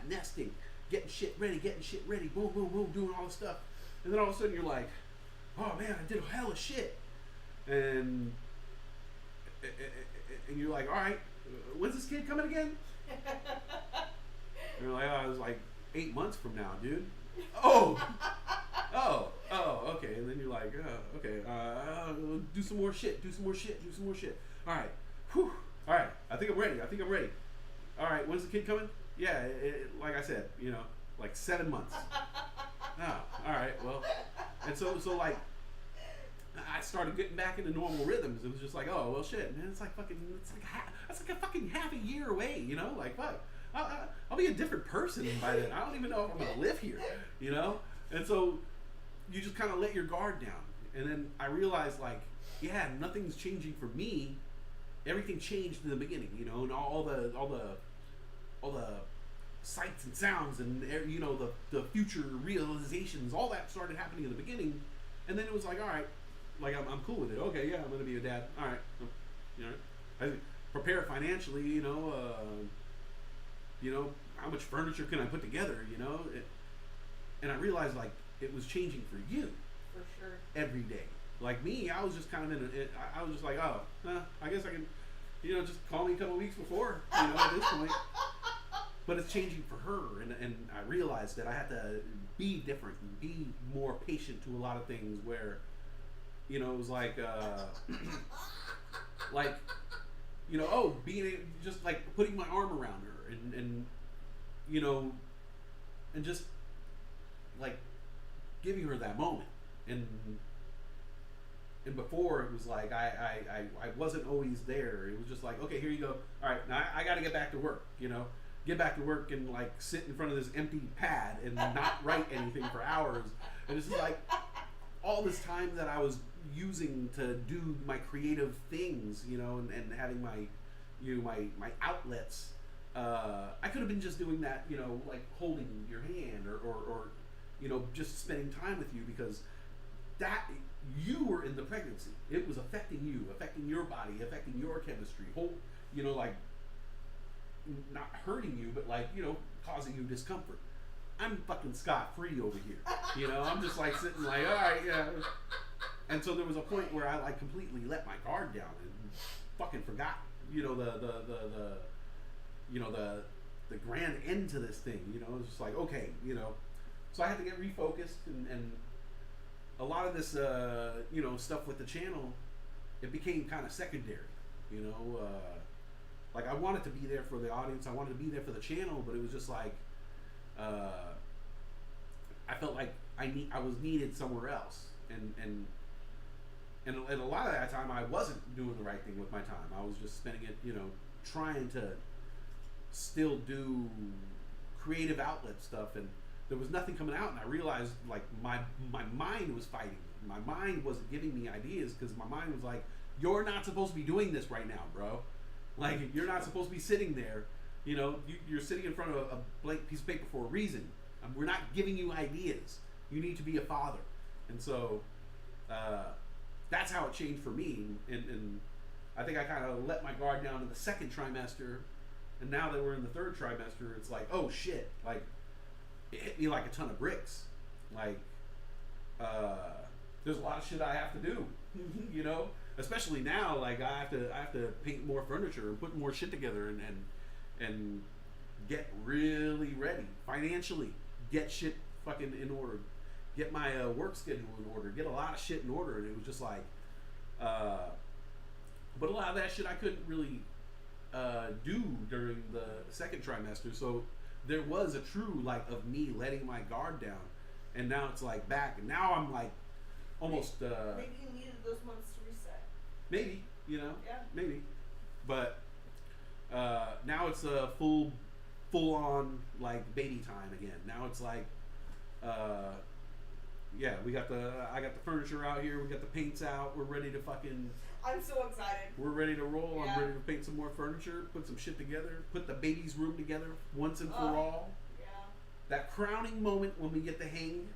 nesting, getting shit ready, boom, boom, boom, doing all this stuff. And then all of a sudden, you're like, oh man, I did a hell of shit. And you're like, all right, when's this kid coming again? And you're like, oh, it was like 8 months from now, dude. Oh, okay. And then you're like, okay, do some more shit. All right, whew. All right, I think I'm ready. All right, when's the kid coming? Yeah, like I said, like 7 months. Oh, all right, well, and so like, I started getting back into normal rhythms. It was just like, oh well, shit, man. It's like a fucking half a year away, Like, fuck, I'll be a different person by then. I don't even know if I'm gonna live here, And so you just kind of let your guard down, and then I realized, like, yeah, nothing's changing for me. Everything changed in the beginning, and all the sights and sounds and the future realizations, all that started happening in the beginning, and then it was like, all right. Like, I'm cool with it. Okay, yeah, I'm gonna be a dad. All right, I prepare financially. How much furniture can I put together? And I realized like it was changing for you For sure. every day. Like me, I was just kind of I was just like, oh, I guess I can, just call me a couple weeks before. At this point. But it's changing for her, and I realized that I had to be different and be more patient to a lot of things where. It was like, being just like putting my arm around her and just like giving her that moment. And before it was like I wasn't always there. It was just like, okay, here you go. All right, now I got to get back to work. Get back to work and like sit in front of this empty pad and not write anything for hours. And it's just like all this time that I was using to do my creative things, and having my, my outlets. I could have been just doing that, like holding your hand or just spending time with you, because that you were in the pregnancy. It was affecting you, affecting your body, affecting your chemistry. not hurting you, but like, you know, causing you discomfort. I'm fucking scot free over here. You know, I'm just like sitting like, all right, yeah. And so there was a point where I like completely let my guard down and fucking forgot, you know, the grand end to this thing. You know, it was just like, okay, you know. So I had to get refocused, and a lot of this, you know, stuff with the channel, it became kind of secondary. You know, like I wanted to be there for the audience, I wanted to be there for the channel, but it was just like, I felt like I was needed somewhere else, and a lot of that time I wasn't doing the right thing with my time. I was just spending it, you know, trying to still do creative outlet stuff, and there was nothing coming out. And I realized like my mind was fighting. My mind wasn't giving me ideas because my mind was like, "You're not supposed to be doing this right now, bro. Like you're not supposed to be sitting there. You know, you're sitting in front of a blank piece of paper for a reason. We're not giving you ideas. You need to be a father." And so that's how it changed for me. And I think I kind of let my guard down in the second trimester. And now that we're in the third trimester, it's like, oh shit. Like, it hit me like a ton of bricks. Like, there's a lot of shit I have to do. You know? Especially now, like, I have to paint more furniture and put more shit together and get really ready financially. Get shit fucking in order. Get my work schedule in order. Get a lot of shit in order. And it was just like, but a lot of that shit I couldn't really do during the second trimester. So there was a true like of me letting my guard down, and now it's like back, and now I'm like almost. Maybe you needed those months to reset. Maybe, you know. Yeah. Maybe, but now it's a full on like baby time again. Now it's like. Yeah, I got the furniture out here. We got the paints out. We're ready to fucking. I'm so excited. We're ready to roll. Yeah. I'm ready to paint some more furniture. Put some shit together. Put the baby's room together once and for all. Yeah. That crowning moment when we get to hang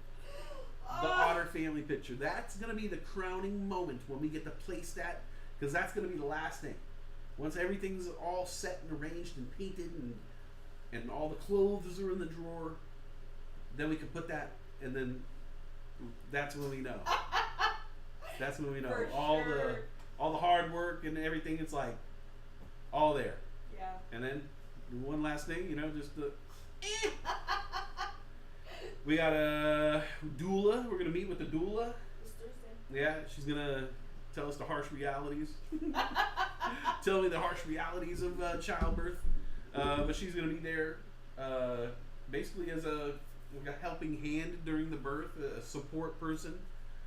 the Otter family picture. That's gonna be the crowning moment when we get to place that, because that's gonna be the last thing. Once everything's all set and arranged and painted and all the clothes are in the drawer, then we can put that, and then that's when we know. That's when we know. For all the hard work and everything, it's like all there. Yeah. And then one last thing, you know, just the we got a doula. We're gonna meet with the doula. This Thursday. Yeah, she's gonna tell us the harsh realities. Tell me the harsh realities of childbirth. But she's gonna be there, basically as a helping hand during the birth, a support person.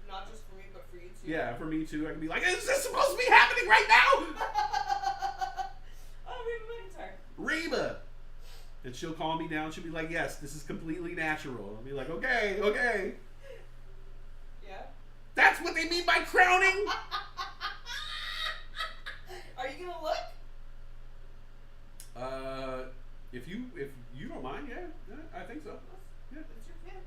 Not just for me, but for you too. Yeah, for me too. I can be like, is this supposed to be happening right now? Oh, Reba McIntyre. Reba! And she'll calm me down. She'll be like, yes, this is completely natural. I'll be like, okay. Yeah. That's what they mean by crowning? Are you gonna look? If you don't mind, yeah, I think so. Yeah. It's your kid.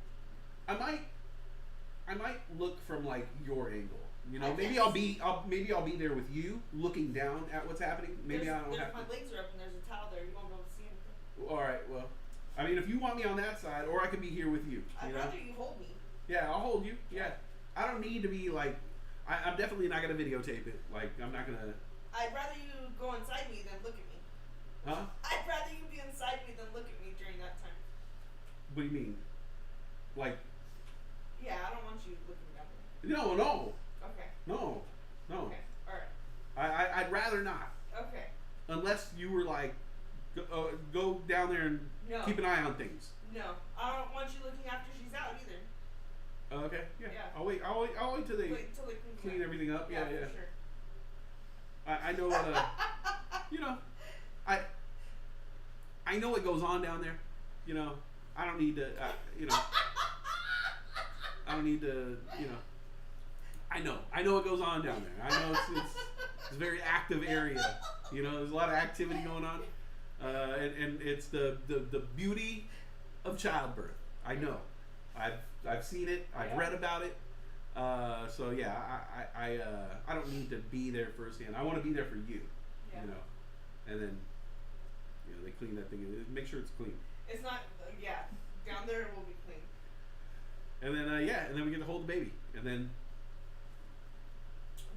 I might look from like your angle. You know, I maybe guess. I'll be there with you, looking down at what's happening. Maybe I don't have My to. legs are up and there's a towel there. You won't be able to see anything. All right, well, I mean, if you want me on that side, or I could be here with you. I'd You know? rather you hold me. Yeah, I'll hold you. Yeah, I don't need to be like. I'm definitely not gonna videotape it. Like, I'm not gonna. I'd rather you go inside me than look at me. Huh? I'd rather you be inside me than look at me during that time. What do you mean? Like, Yeah, I don't want you looking down me. no, Okay. no. Okay. Alright. I'd rather not, Okay. unless you were like, go down there and No. keep an eye on things. No. I don't want you looking after she's out either. Okay. Yeah. Yeah. I'll wait till they Wait until they clean everything up. Yeah. for sure. I know what you know, I know what goes on down there. You know, I don't need to. You know, I don't need to. You know, I know what goes on down there. I know it's a very active area. You know, there's a lot of activity going on, and it's the beauty of childbirth. I know, I've seen it. I've read about it. So yeah, I don't need to be there firsthand. I want to be there for you. Yeah. You know, and then You know, they clean that thing. Make sure it's clean. It's not. Yeah, down there it will be clean. And then and then we get to hold the baby, and then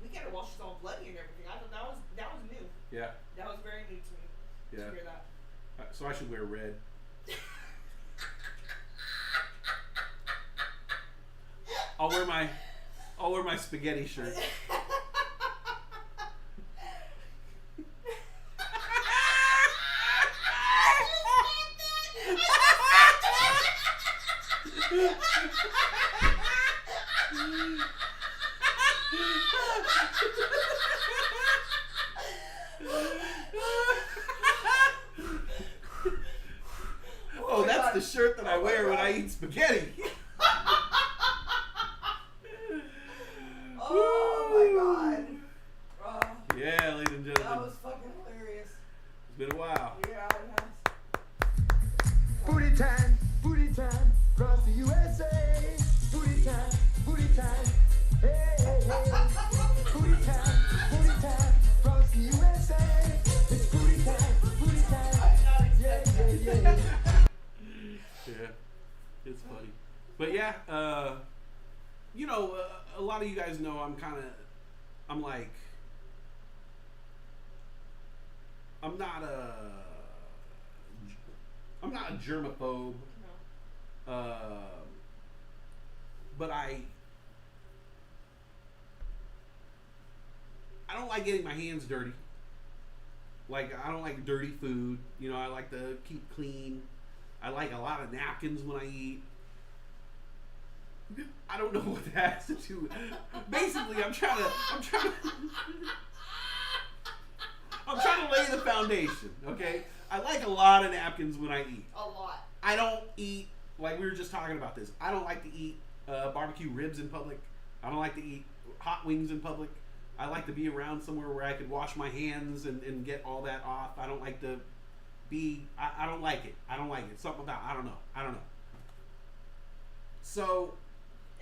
We get her while she's all bloody and everything. I thought that was new. yeah, That was very new to me. yeah. To hear that. So I should wear red. I'll wear my spaghetti shirt. Oh, that's the shirt that I wear when I eat spaghetti. Oh my god. Oh, Yeah, ladies and that gentlemen, was fucking hilarious. it's been a while. Yeah, it has. Booty time, across the USA. Booty time, hey, hey, hey. Booty time, across the USA. It's booty time, yeah, yeah, yeah. Yeah, it's funny. But yeah, you know, a lot of you guys know I'm not a germaphobe, No. but I don't like getting my hands dirty. Like, I don't like dirty food. You know, I like to keep clean. I like a lot of napkins when I eat. I don't know what that has to do with. Basically, I'm trying to lay the foundation, okay? I like a lot of napkins when I eat. A lot. I don't eat, like we were just talking about this, I don't like to eat barbecue ribs in public. I don't like to eat hot wings in public. I like to be around somewhere where I could wash my hands and get all that off. I don't like to be, I don't like it. I don't like it. Something about, I don't know. So,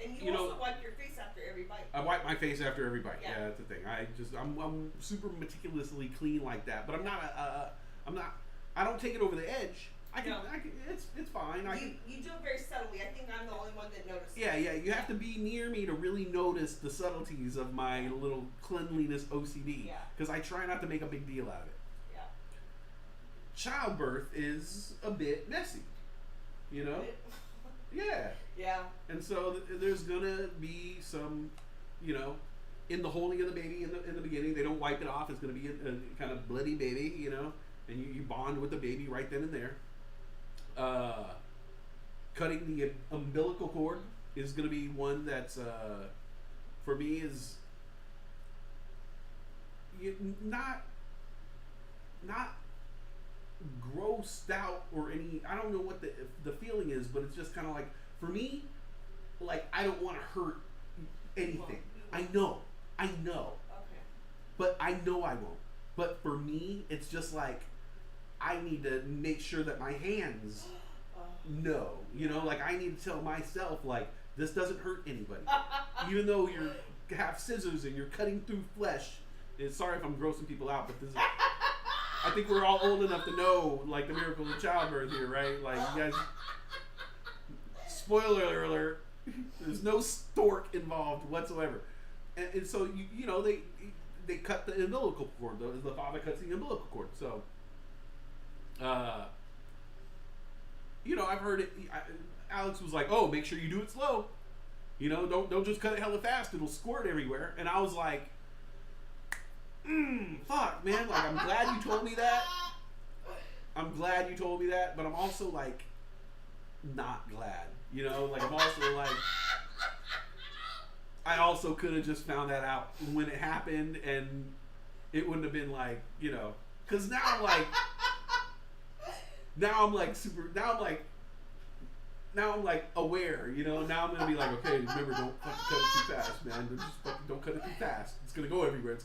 And you also know, wipe your face after every bite. I wipe my face after every bite. Yeah. Yeah, that's the thing. I'm super meticulously clean like that, but I don't take it over the edge. It's fine. You do it very subtly. I think I'm the only one that noticed. Yeah, you have to be near me to really notice the subtleties of my little cleanliness OCD. Yeah. Because I try not to make a big deal out of it. Yeah. Childbirth is a bit messy, you know? Yeah. Yeah. And so there's gonna be some, you know, in the holding of the baby in the beginning, they don't wipe it off. It's gonna be a kind of bloody baby, you know, and you bond with the baby right then and there. Cutting the umbilical cord is gonna be one that's for me is not grossed out or any. I don't know what the feeling is, but it's just kind of like, for me, like, I don't want to hurt anything. I know, Okay. but I know I won't. But for me, it's just like, I need to make sure that my hands know, you know, like, I need to tell myself, like, this doesn't hurt anybody. Even though you have scissors and you're cutting through flesh. And sorry if I'm grossing people out, but this is, I think we're all old enough to know, like, the miracles of childbirth here, right? Like, you guys, spoiler alert, there's no stork involved whatsoever. And so, you know, they cut the umbilical cord. The father cuts the umbilical cord. So, you know, I've heard it. Alex was like, "Oh, make sure you do it slow. You know, don't just cut it hella fast. It'll squirt everywhere." And I was like, fuck, man. Like, I'm glad you told me that. But I'm also, like, not glad. You know, like, I'm also like, I also could have just found that out when it happened, and it wouldn't have been like, you know, because now I'm like aware, you know. Now I'm gonna be like, okay, remember, don't fucking cut it too fast, man. Just fucking don't cut it too fast. It's gonna go everywhere.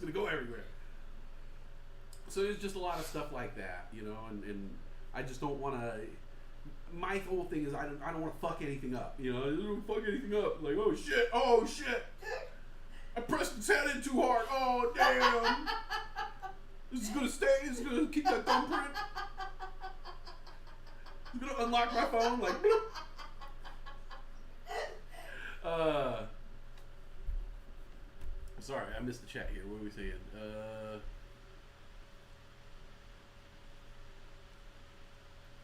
So there's just a lot of stuff like that, you know, and I just don't want to. My whole thing is I don't want to fuck anything up, you know. I don't fuck anything up. Like, oh shit, I pressed his head in too hard. Oh damn, this is gonna stay. This is gonna keep that thumbprint. I'm gonna unlock my phone like. Bloop. Sorry, I missed the chat here. What were we saying?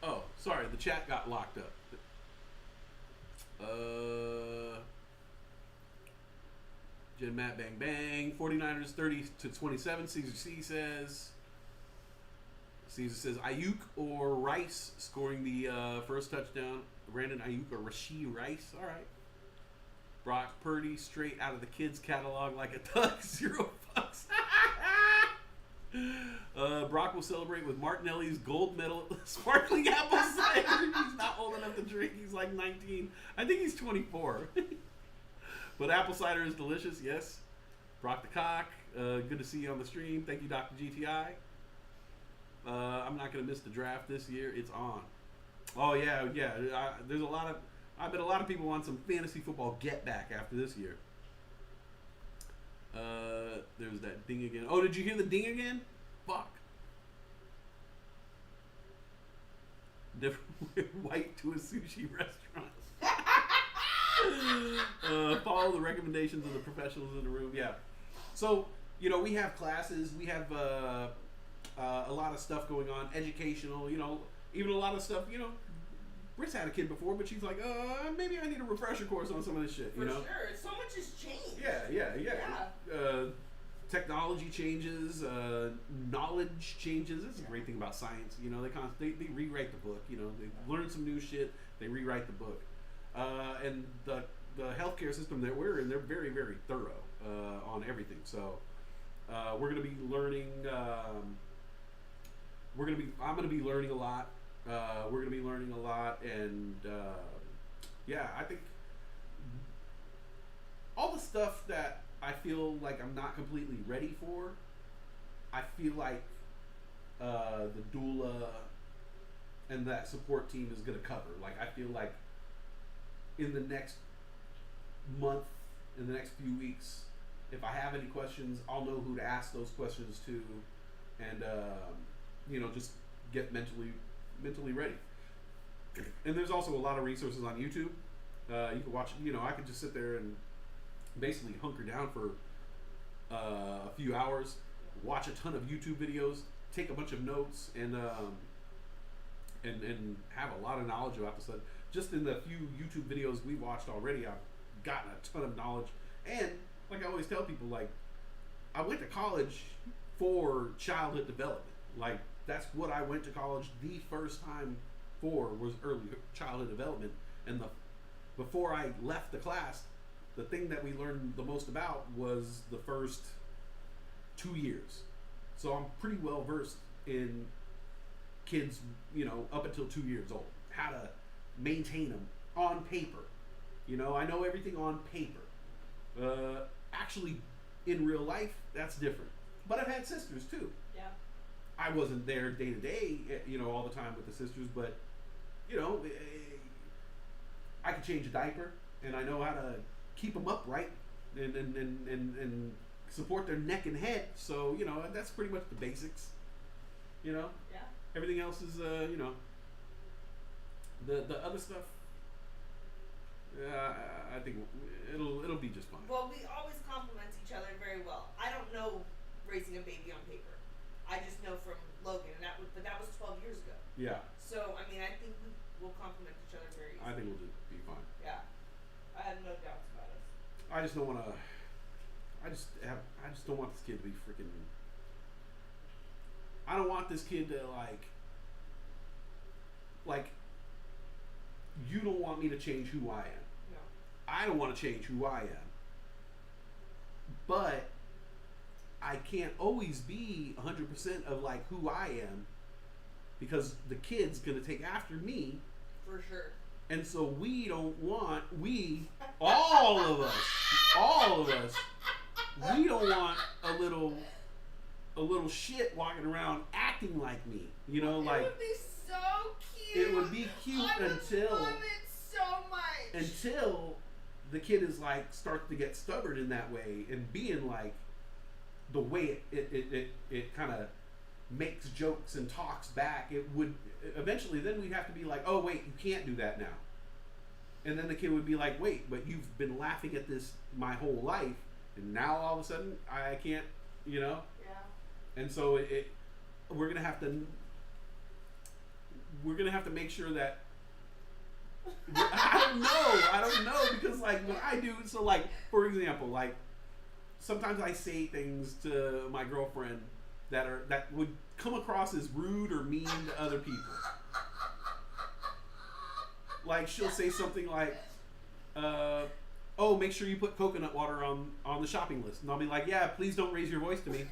Oh, sorry, the chat got locked up. Jen Matt Bang Bang. 49ers 30-27. Caesar C says. Caesar says Ayuk or Rice scoring the first touchdown. Brandon Ayuk or Rashee Rice. All right. Brock Purdy straight out of the kids' catalog like a thug. 0 fucks. Brock will celebrate with Martinelli's gold medal sparkling apple cider. He's not old enough to drink. He's like 19. I think he's 24. But apple cider is delicious, yes. Brock the Cock, good to see you on the stream. Thank you, Dr. GTI. I'm not going to miss the draft this year. It's on. Oh, yeah. There's a lot of... I bet a lot of people want some fantasy football get back after this year. There's that ding again. Oh, did you hear the ding again? Fuck. Different white to a sushi restaurant. Follow the recommendations of the professionals in the room. Yeah. So, we have classes. We have a lot of stuff going on. Educational, even a lot of stuff, Britt's had a kid before, but she's like, maybe I need a refresher course on some of this shit, For sure. So much has changed. Yeah. Technology changes, knowledge changes. That's a great thing about science. They rewrite the book. They learn some new shit. They rewrite the book. And the healthcare system that we're in, they're very, very thorough on everything. So we're going to be learning. I'm going to be learning a lot. We're going to be learning a lot, and I think all the stuff that I feel like I'm not completely ready for, I feel like the doula and that support team is going to cover. Like, I feel like in the next month, in the next few weeks, if I have any questions, I'll know who to ask those questions to, and just get mentally ready. And there's also a lot of resources on YouTube. You can watch. I could just sit there and basically hunker down for a few hours, watch a ton of YouTube videos, take a bunch of notes, and have a lot of knowledge about this stuff. Just in the few YouTube videos we watched already, I've gotten a ton of knowledge. And like I always tell people, like, I went to college for childhood development. Like, that's what I went to college the first time for, was early childhood development. And before I left the class, the thing that we learned the most about was the first 2 years. So I'm pretty well versed in kids, up until 2 years old, how to maintain them on paper. I know everything on paper. Actually, in real life, that's different. But I've had sisters too. Yeah. I wasn't there day to day, all the time with the sisters, but I could change a diaper, and I know how to keep them upright and support their neck and head. So that's pretty much the basics. Yeah. Everything else is the other stuff. I think it'll be just fine. Well, we always compliment each other very well. I don't know raising a baby on paper. I just know from Logan, and that was 12 years ago. Yeah. So I think we will compliment each other very easily. I think we'll be fine. Yeah. I have no doubts about us. I just don't want to. I just don't want this kid to be freaking. I don't want this kid to like. You don't want me to change who I am. No. I don't want to change who I am. But I can't always be 100% of like who I am, because the kid's gonna take after me. For sure. And so we don't want, all of us, we don't want a little shit walking around acting like me. It would be so cute. It would be cute I would until love it so much. Until the kid is like starts to get stubborn in that way and being like the way it kind of makes jokes and talks back, it would eventually then we'd have to be like, oh wait, you can't do that now. And then the kid would be like, wait, but you've been laughing at this my whole life, and now all of a sudden I can't, you know? Yeah. And so we're gonna have to make sure that I don't know because like what I do, so like for example, like sometimes I say things to my girlfriend that would come across as rude or mean to other people. Like she'll say something like, "Oh, make sure you put coconut water on the shopping list," and I'll be like, "Yeah, please don't raise your voice to me."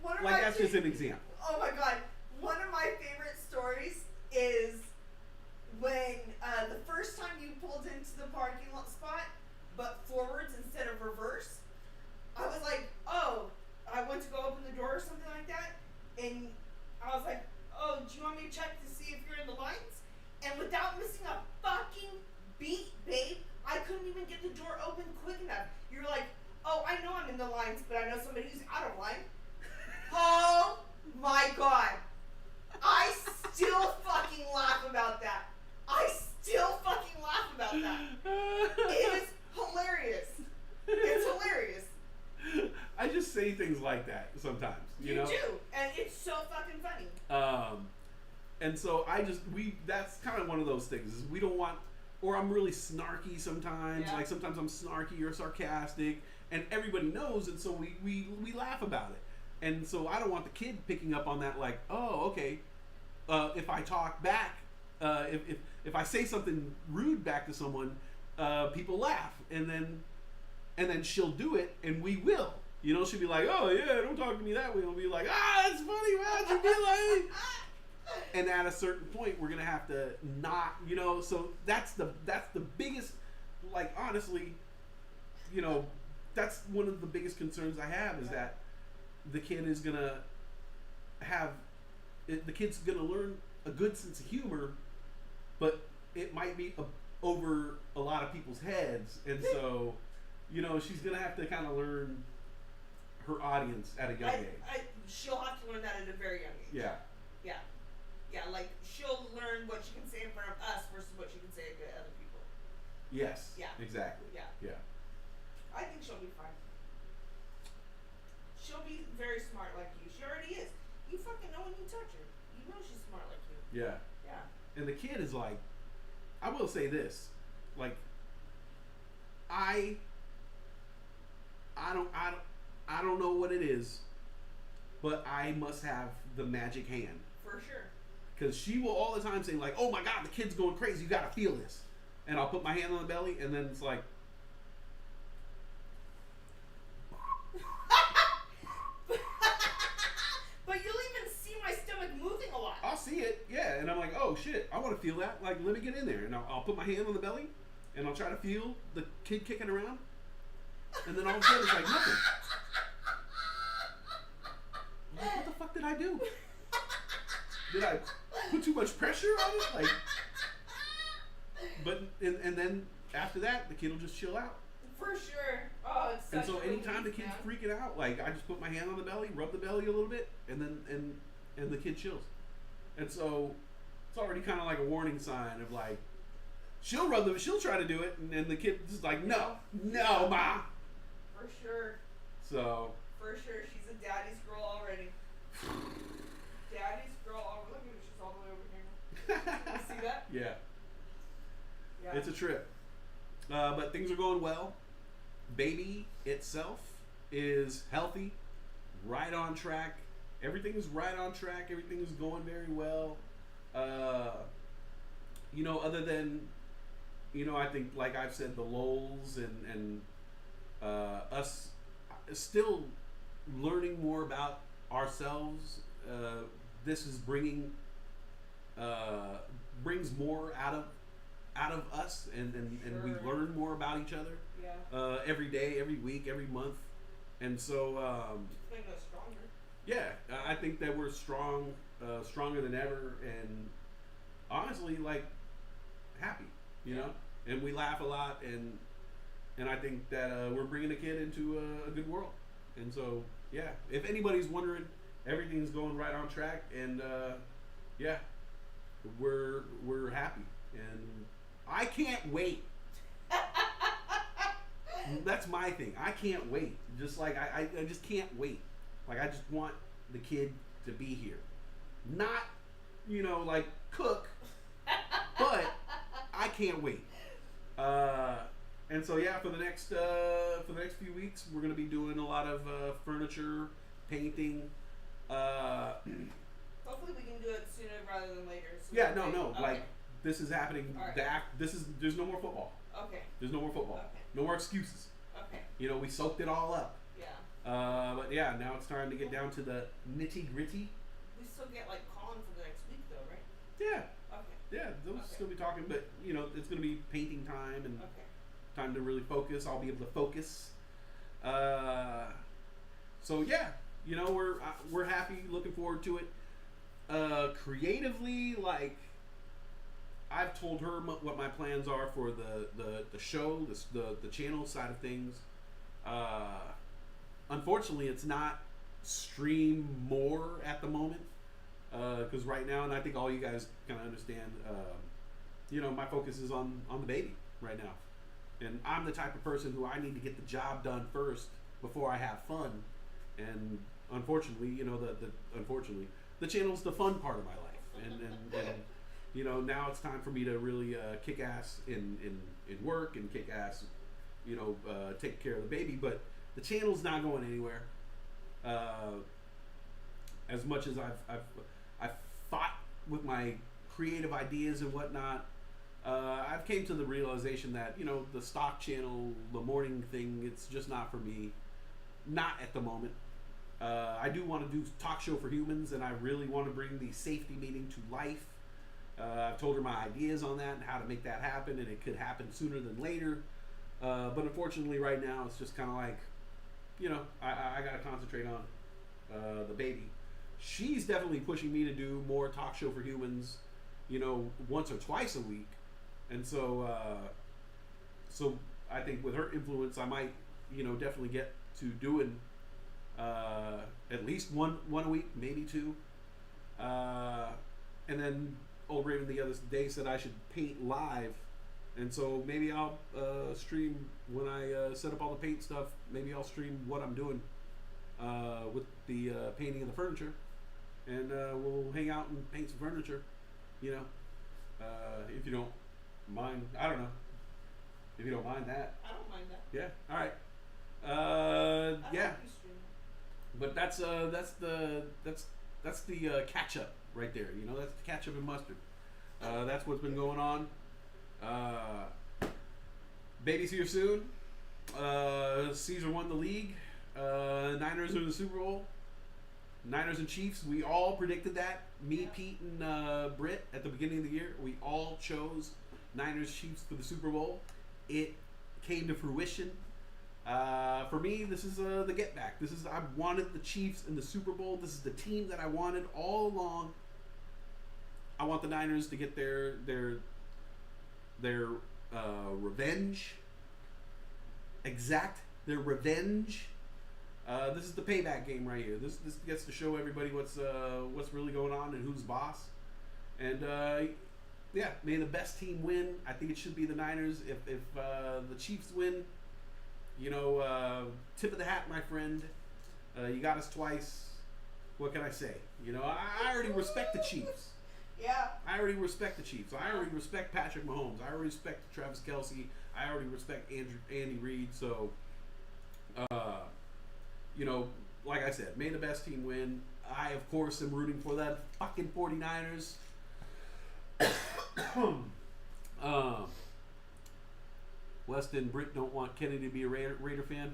One of Like my that's just an example. Oh my god, one of my favorite stories is when the first time you pulled into the parking lot spot, but forwards instead of reverse. I was like, oh, I went to go open the door or something like that, and I was like, oh, do you want me to check to see if you're in the lines? And without missing a fucking beat, babe, I couldn't even get the door open quick enough. You were like, oh, I know I'm in the lines, but I know somebody who's out of line. Oh my god. I still fucking laugh about that. I still fucking laugh about that. It is hilarious. It's hilarious. I just say things like that sometimes, you know? do, and it's so fucking funny. And so that's kind of one of those things is we don't want, or I'm really snarky sometimes, Yeah. like sometimes I'm snarky or sarcastic, and everybody knows, and so we laugh about it. And so I don't want the kid picking up on that, like, oh, okay, if I talk back, if I say something rude back to someone, people laugh, and then she'll do it, and we will. You know, she'll be like, oh yeah, don't talk to me that way. I'll be like, it's funny, why'd you be like? And at a certain point, we're gonna have to not, you know. So that's the biggest, like honestly, you know, that's one of the biggest concerns I have is that the kid is gonna the kid's gonna learn a good sense of humor, but it might be over a lot of people's heads, and so, you know, she's gonna have to kind of learn her audience at a young age. She'll have to learn that at a very young age. Yeah. Yeah, like she'll learn what she can say in front of us versus what she can say to other people. Yes. Yeah. Exactly. Yeah. I think she'll be fine. She'll be very smart like you. She already is. You fucking know when you touch her. You know she's smart like you. Yeah. Yeah. And the kid is like, I will say this, like, I don't know what it is, but I must have the magic hand. For sure. Because she will all the time say like, oh my god, the kid's going crazy, you gotta feel this. And I'll put my hand on the belly, and then it's like, But you'll even see my stomach moving a lot. I'll see it, yeah, and I'm like, oh shit, I want to feel that. Like, let me get in there, and I'll put my hand on the belly, and I'll try to feel the kid kicking around, and then all of a sudden it's like nothing. I'm like, what the fuck did I do? Did I put too much pressure on it? Like, but and then after that, the kid will just chill out. For sure. Oh, it's such And so a anytime the relief, kid's man. freaking out, like I just put my hand on the belly, rub the belly a little bit, and then and the kid chills. And so it's already kind of like a warning sign of like she'll try to do it, and then the kid's just like, no, ma. For sure. So For sure. She's a daddy's girl already. Daddy's girl already. Look at her. She's all the way over here. You see that? yeah, Yeah. it's a trip. But things are going well. Baby itself is healthy, right on track. Everything is right on track. Everything is going very well. You know, other than, you know, I think like I've said, the lulls and us still learning more about ourselves. This is brings more out of us, and we Sure. learn more about each other Yeah. every day, every week, every month, and so Making us stronger. yeah, I think that we're stronger than ever, and honestly, like happy, you know. and we laugh a lot, and I think that we're bringing a kid into a good world. And so, yeah, if anybody's wondering, everything's going right on track, and yeah, we're happy, and I can't wait. That's my thing. I can't wait. Just like I just can't wait. Like I just want the kid to be here, not like cook, but I can't wait. And so yeah, for the next few weeks, we're gonna be doing a lot of furniture, painting. Hopefully, we can do it sooner rather than later. So Yeah, that no, way- no. okay. Like this is happening. All right. There's no more football. Okay. There's no more football. Okay. No more excuses. Okay. We soaked it all up. Yeah. But yeah, now it's time to get down to the nitty gritty. We still get like Colin for the next week though, right? Yeah, Okay. yeah. They'll Okay. still be talking, but it's gonna be painting time and Okay. time to really focus. I'll be able to focus. So yeah, we're happy, looking forward to it. Creatively, like I've told her what my plans are for the show, the channel side of things. Unfortunately, it's not stream more at the moment because right now, and I think all you guys kind of understand. My focus is on the baby right now. And I'm the type of person who I need to get the job done first before I have fun. And unfortunately, the channel's the fun part of my life. And now it's time for me to really kick ass in work and kick ass, take care of the baby. But the channel's not going anywhere. As much as I've fought with my creative ideas and whatnot. I've came to the realization that the stock channel, the morning thing, it's just not for me. Not at the moment. I do want to do Talk Show for Humans, and I really want to bring the safety meeting to life. I've told her my ideas on that and how to make that happen, and it could happen sooner than later. But unfortunately, right now, it's just kind of like, I got to concentrate on the baby. She's definitely pushing me to do more Talk Show for Humans, once or twice a week. And so, I think with her influence, I might, definitely get to doing at least one a week, maybe two. And then Old Raven the other day said I should paint live, and so maybe I'll stream when I set up all the paint stuff. Maybe I'll stream what I'm doing with the painting of the furniture, and we'll hang out and paint some furniture. If you don't mind, I don't know. If you don't mind that, I don't mind that. yeah. All right. I Yeah. like you streaming. But that's the catch up right there. That's the ketchup and mustard. That's what's been going on. Baby's here soon. Caesar won the league. Niners are in the Super Bowl. Niners and Chiefs. We all predicted that. Me, Yeah. Pete, and Britt at the beginning of the year. We all chose Niners Chiefs for the Super Bowl. It came to fruition. For me, this is the get back. I wanted the Chiefs in the Super Bowl. This is the team that I wanted all along. I want the Niners to get their revenge. Exact their revenge. This is the payback game right here. This gets to show everybody what's really going on and who's boss. And yeah, may the best team win. I think it should be the Niners. If the Chiefs win, tip of the hat, my friend. You got us twice. What can I say? I already respect the Chiefs. Yeah. I already respect the Chiefs. I already respect Patrick Mahomes. I already respect Travis Kelce. I already respect Andy Reid. So, like I said, may the best team win. I, of course, am rooting for that fucking 49ers. Weston and Britt don't want Kennedy to be a Raider fan.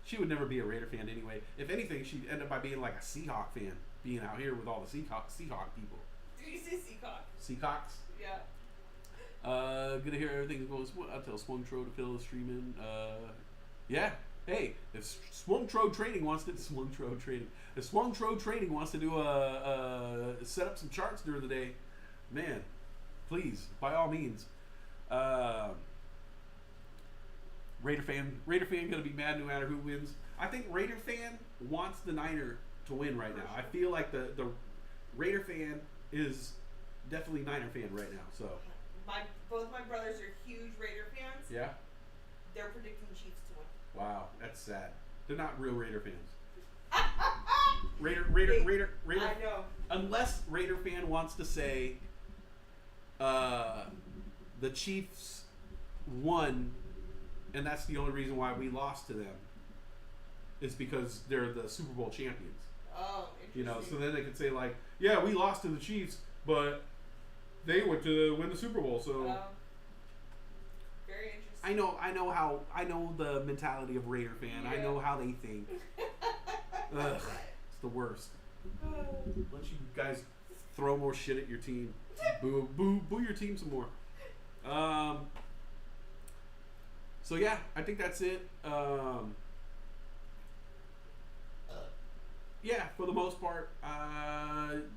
She would never be a Raider fan anyway. If anything, she'd end up by being like a Seahawk fan, being out here with all the Seahawk people. Did you say Seacock? Seahawks. Yeah. Gonna hear everything's going. I'll tell Swung Tro to fill the stream in. Yeah. Hey, if Swung Tro Trading wants to do set up some charts during the day, man, please, by all means. Raider fan gonna be mad no matter who wins. I think Raider fan wants the Niner to win right now. I feel like the Raider fan is definitely Niner fan right now. So Both my brothers are huge Raider fans. yeah, They're predicting Chiefs to win. wow, that's sad. They're not real Raider fans. They- Raider. I know. Unless Raider fan wants to say the Chiefs won, and that's the only reason why we lost to them, is because they're the Super Bowl champions. Oh, interesting. You know, so then they could say like, yeah, we lost to the Chiefs, but they went to win the Super Bowl. So very interesting. I know the mentality of Raider fan. I Yeah. know how they think. Ugh, it's the worst. Why don't you guys throw more shit at your team? Boo your team some more. So yeah, I think that's it. Yeah, for the most part,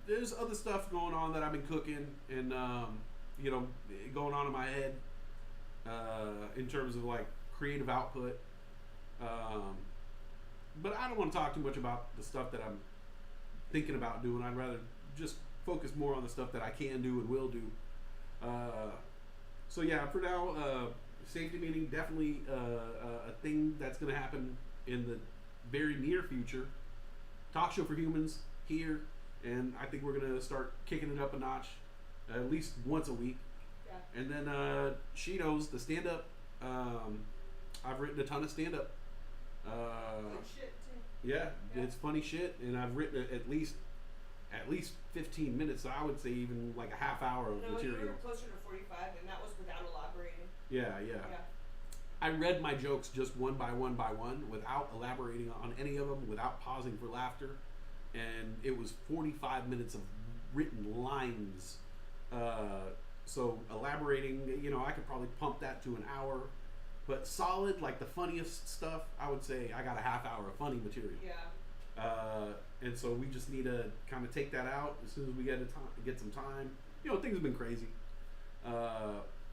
there's other stuff going on that I've been cooking and going on in my head in terms of like creative output. But I don't want to talk too much about the stuff that I'm thinking about doing. I'd rather just focus more on the stuff that I can do and will do. So yeah, for now, safety meeting definitely a thing that's going to happen in the very near future. Talk Show for Humans here, and I think we're going to start kicking it up a notch, at least once a week. Yeah. And then she knows the stand-up. I've written a ton of stand-up. Good shit too. Yeah, Yeah. it's funny shit, and I've written at least 15 minutes. So I would say even like a half hour of No, you material. were closer to 45, and that was without elaborating. Yeah. Yeah. I read my jokes just one by one without elaborating on any of them, without pausing for laughter, and it was 45 minutes of written lines. So elaborating, I could probably pump that to an hour, but solid, like the funniest stuff, I would say I got a half hour of funny material. Yeah. And so we just need to kind of take that out as soon as we get some time. Things have been crazy.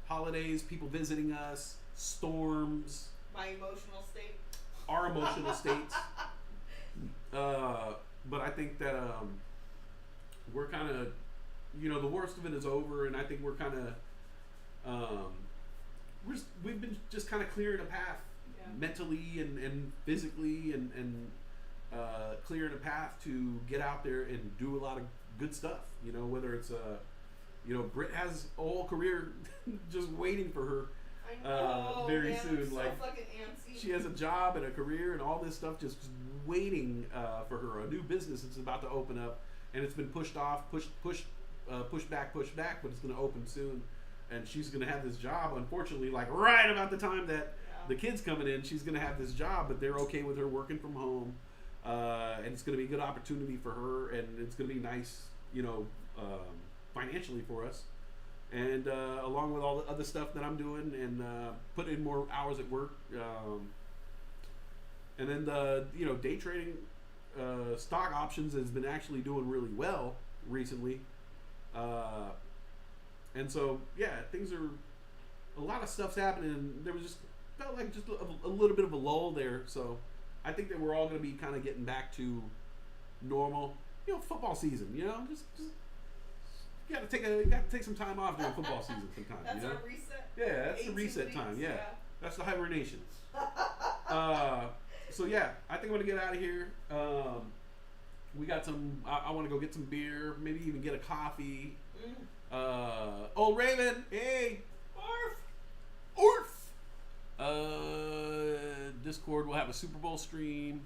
Holidays, people visiting us, storms, My emotional state. our emotional states. But I think that we're kind of, the worst of it is over, and I think we're kind of, we've been just kind of clearing a path Yeah. mentally and physically and clearing a path to get out there and do a lot of good stuff. Whether it's Britt has a whole career just waiting for her. I know. Very man, soon, I'm so like, fucking antsy. She has a job and a career and all this stuff just waiting for her. A new business that's about to open up, and it's been pushed off, pushed back, but it's going to open soon, and she's going to have this job. Unfortunately, like right about the time that the kid's coming in, she's going to have this job, but they're okay with her working from home, and it's going to be a good opportunity for her, and it's going to be nice, financially for us. And along with all the other stuff that I'm doing and putting in more hours at work, and then the day trading, stock options has been actually doing really well recently, and so yeah, things are, a lot of stuff's happening. And there was felt like just a little bit of a lull there. So I think that we're all going to be kind of getting back to normal, football season. Just you got to take some time off during football season sometimes. That's our reset. Yeah, that's the 18 reset weeks, time. Yeah, that's the hibernation. So yeah, I think I'm gonna get out of here. We got some. I want to go get some beer, maybe even get a coffee. Old Raven, hey, Orf. Discord will have a Super Bowl stream.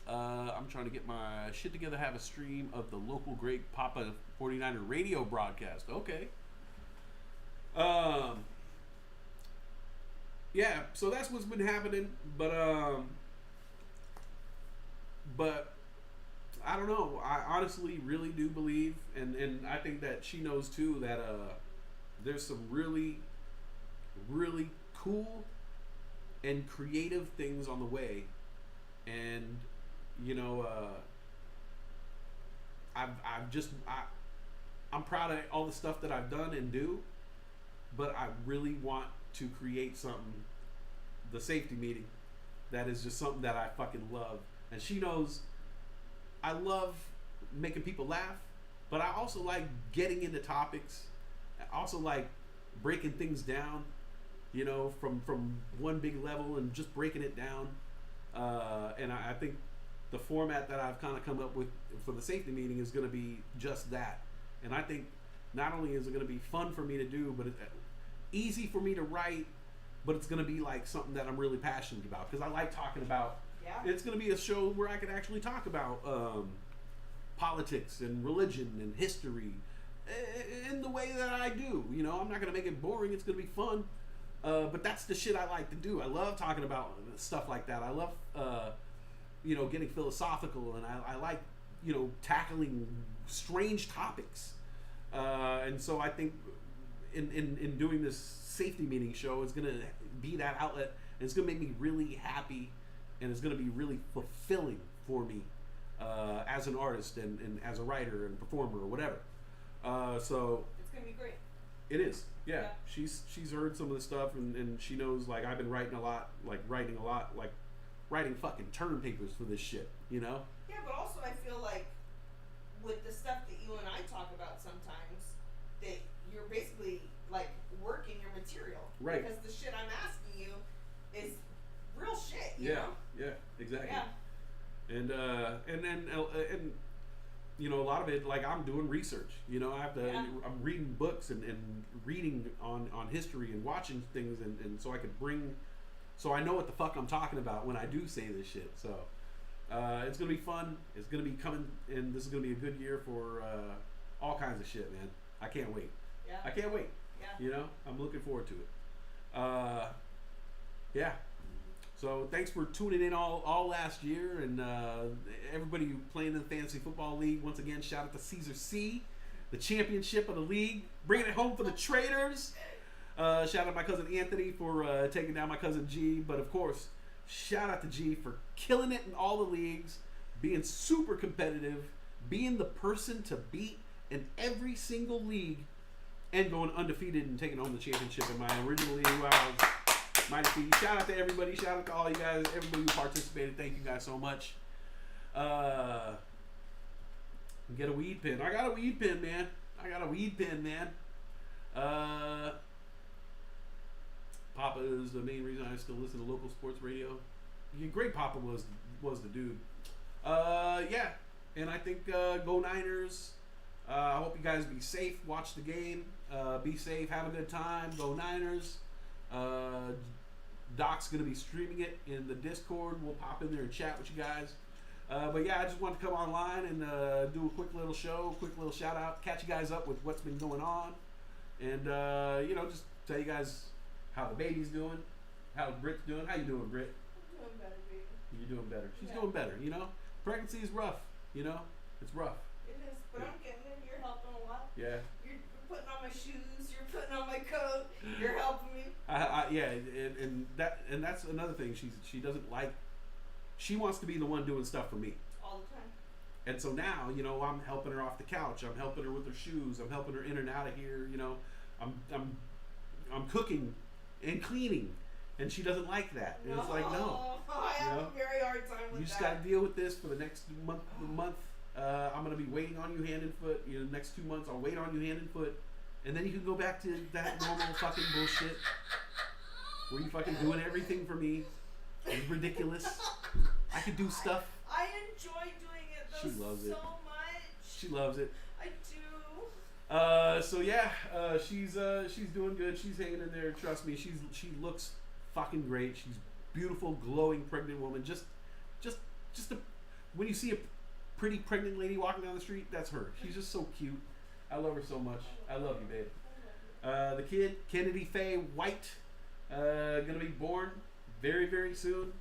I'm trying to get my shit together, have a stream of the local Greg Papa 49er radio broadcast. Okay. Yeah, so that's what's been happening, but I don't know. I honestly really do believe, and I think that she knows too, that there's some really, really cool and creative things on the way, and I'm proud of all the stuff that I've done and do, but I really want to create something, the safety meeting, that is just something that I fucking love. And she knows I love making people laugh, but I also like getting into topics. I also like breaking things down, you know, from one big level and just breaking it down. And I think the format that I've kind of come up with for the safety meeting is going to be just that. And I think not only is it going to be fun for me to do, but it's easy for me to write, but it's going to be like something that I'm really passionate about because I like talking about. Yeah. It's going to be a show where I can actually talk about politics and religion and history in the way that I do. You know, I'm not going to make it boring. It's going to be fun. But that's the shit I like to do. I love talking about stuff like that. I love, you know, getting philosophical, and I like, you know, tackling strange topics. And so I think in doing this safety meeting show, it's going to be that outlet, and it's going to make me really happy, and it's going to be really fulfilling for me as an artist and as a writer and performer or whatever. So It's gonna be great. it is, yeah. Yeah. She's heard some of the stuff, and she knows, like, I've been writing a lot, like writing fucking term papers for this shit, you know? Yeah, but also I feel like with the stuff that you and I talk about sometimes, that you're basically like working your material. Right. Because the shit I'm asking you is real shit, you Yeah, know? yeah, exactly. Yeah. And then you know, a lot of it, like, I'm doing research. You know, I have to. Yeah. I'm reading books and reading on history and watching things, and so I could bring, so I know what the fuck I'm talking about when I do say this shit. So it's gonna be fun. It's gonna be coming, and this is gonna be a good year for all kinds of shit, man. I can't wait. Yeah. I can't wait. Yeah. You know, I'm looking forward to it. Yeah. So thanks for tuning in all last year, and everybody playing in the Fantasy Football League. Once again, shout out to Caesar C, the championship of the league, bringing it home for the Traders. Shout out to my cousin Anthony for taking down my cousin G. But of course, shout out to G for killing it in all the leagues, being super competitive, being the person to beat in every single league, and going undefeated and taking home the championship in my original league. Wow. Mighty Feed. Shout out to everybody. Shout out to all you guys, everybody who participated. Thank you guys so much. Get a weed pen. I got a weed pen, man. Papa is the main reason I still listen to local sports radio. Great Papa was the dude. Yeah. And I think go Niners. I hope you guys be safe. Watch the game. Be safe. Have a good time. Go Niners. Doc's gonna be streaming it in the Discord. We'll pop in there and chat with you guys. But yeah, I just wanted to come online and do a quick little show, quick little shout out, catch you guys up with what's been going on, and you know, just tell you guys how the baby's doing, how Britt's doing. How you doing, Britt? I'm doing better, baby. You're doing better. She's Yeah. doing better. You know, pregnancy is rough. You know, it's rough. It is, but I'm getting it. You're helping a lot. Yeah. You're putting on my shoes. You're putting on my coat. You're helping me. Yeah, and that's another thing. She doesn't like. She wants to be the one doing stuff for me. All the time. And so now, you know, I'm helping her off the couch. I'm helping her with her shoes. I'm helping her in and out of here. You know, I'm cooking and cleaning, and she doesn't like that. And it's like, no, I have know? a very hard time with you just that. got to deal with this for the next month. I'm gonna be waiting on you hand and foot. You know, the next 2 months I'll wait on you hand and foot, and then you can go back to that normal fucking bullshit where you fucking doing everything for me. It's ridiculous. I could do stuff. I enjoy doing it though She loves so it. much. She loves it. I do. So yeah, she's doing good. She's hanging in there. Trust me, she looks fucking great. She's beautiful, glowing pregnant woman. Just when you see a pretty pregnant lady walking down the street, that's her. She's just so cute. I love her so much. I love you, babe. The kid, Kennedy Faye White, gonna be born very, very soon.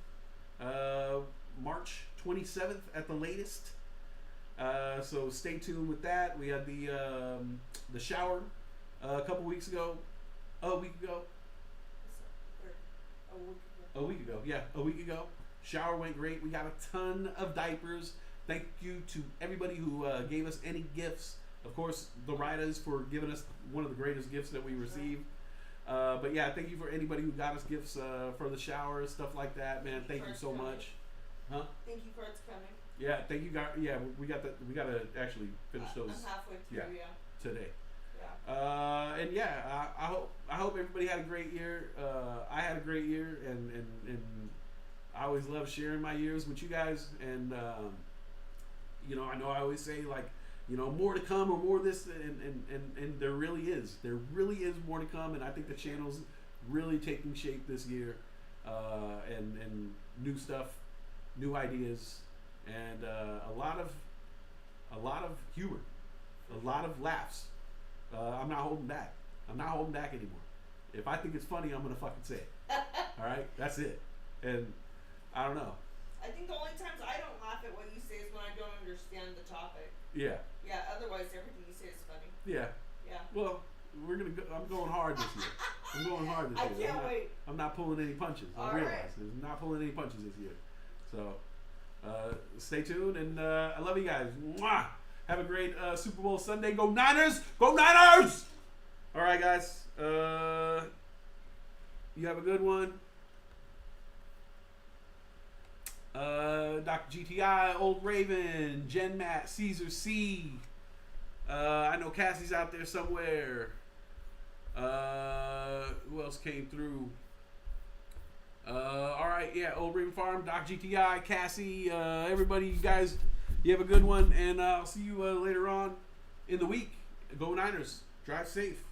March 27th at the latest. So stay tuned with that. We had the shower a couple weeks ago. A week ago. A week ago. Yeah, a week ago. Shower went great. We got a ton of diapers. Thank you to everybody who gave us any gifts. Of course, the Rydas for giving us one of the greatest gifts that we received. But yeah, thank you for anybody who got us gifts for the shower, stuff like that, man. Thank you so much. Huh? Thank you for it's coming. Yeah, thank you guys. Yeah, we gotta actually finish those I'm halfway through. yeah. Yeah. today. Yeah. And yeah, I hope everybody had a great year. I had a great year, and I always love sharing my years with you guys. And you know I always say, like, you know, more to come or more this, and there really is more to come. And I think the channel's really taking shape this year, and new stuff, new ideas, and a lot of humor, a lot of laughs. I'm not holding back. I'm not holding back anymore. If I think it's funny, I'm gonna fucking say it. All right, that's it. And I don't know. I think the only times I don't laugh at what you say is when I don't understand the topic. Yeah. Yeah. Otherwise, everything you say is funny. Yeah. Yeah. Well, we're gonna go. I'm going hard this year. I'm going hard this I year. can't wait. I'm not pulling any punches. I All realize right. I'm not pulling any punches this year. So stay tuned, and I love you guys. Mwah! Have a great Super Bowl Sunday. Go Niners! Go Niners! All right, guys. You have a good one. Dr. GTI, Old Raven, Jen Matt, Caesar C. I know Cassie's out there somewhere. Who else came through? All right, yeah, Old Raven Farm, Doc GTI, Cassie, everybody, you guys, you have a good one, and I'll see you later on in the week. Go Niners. Drive safe.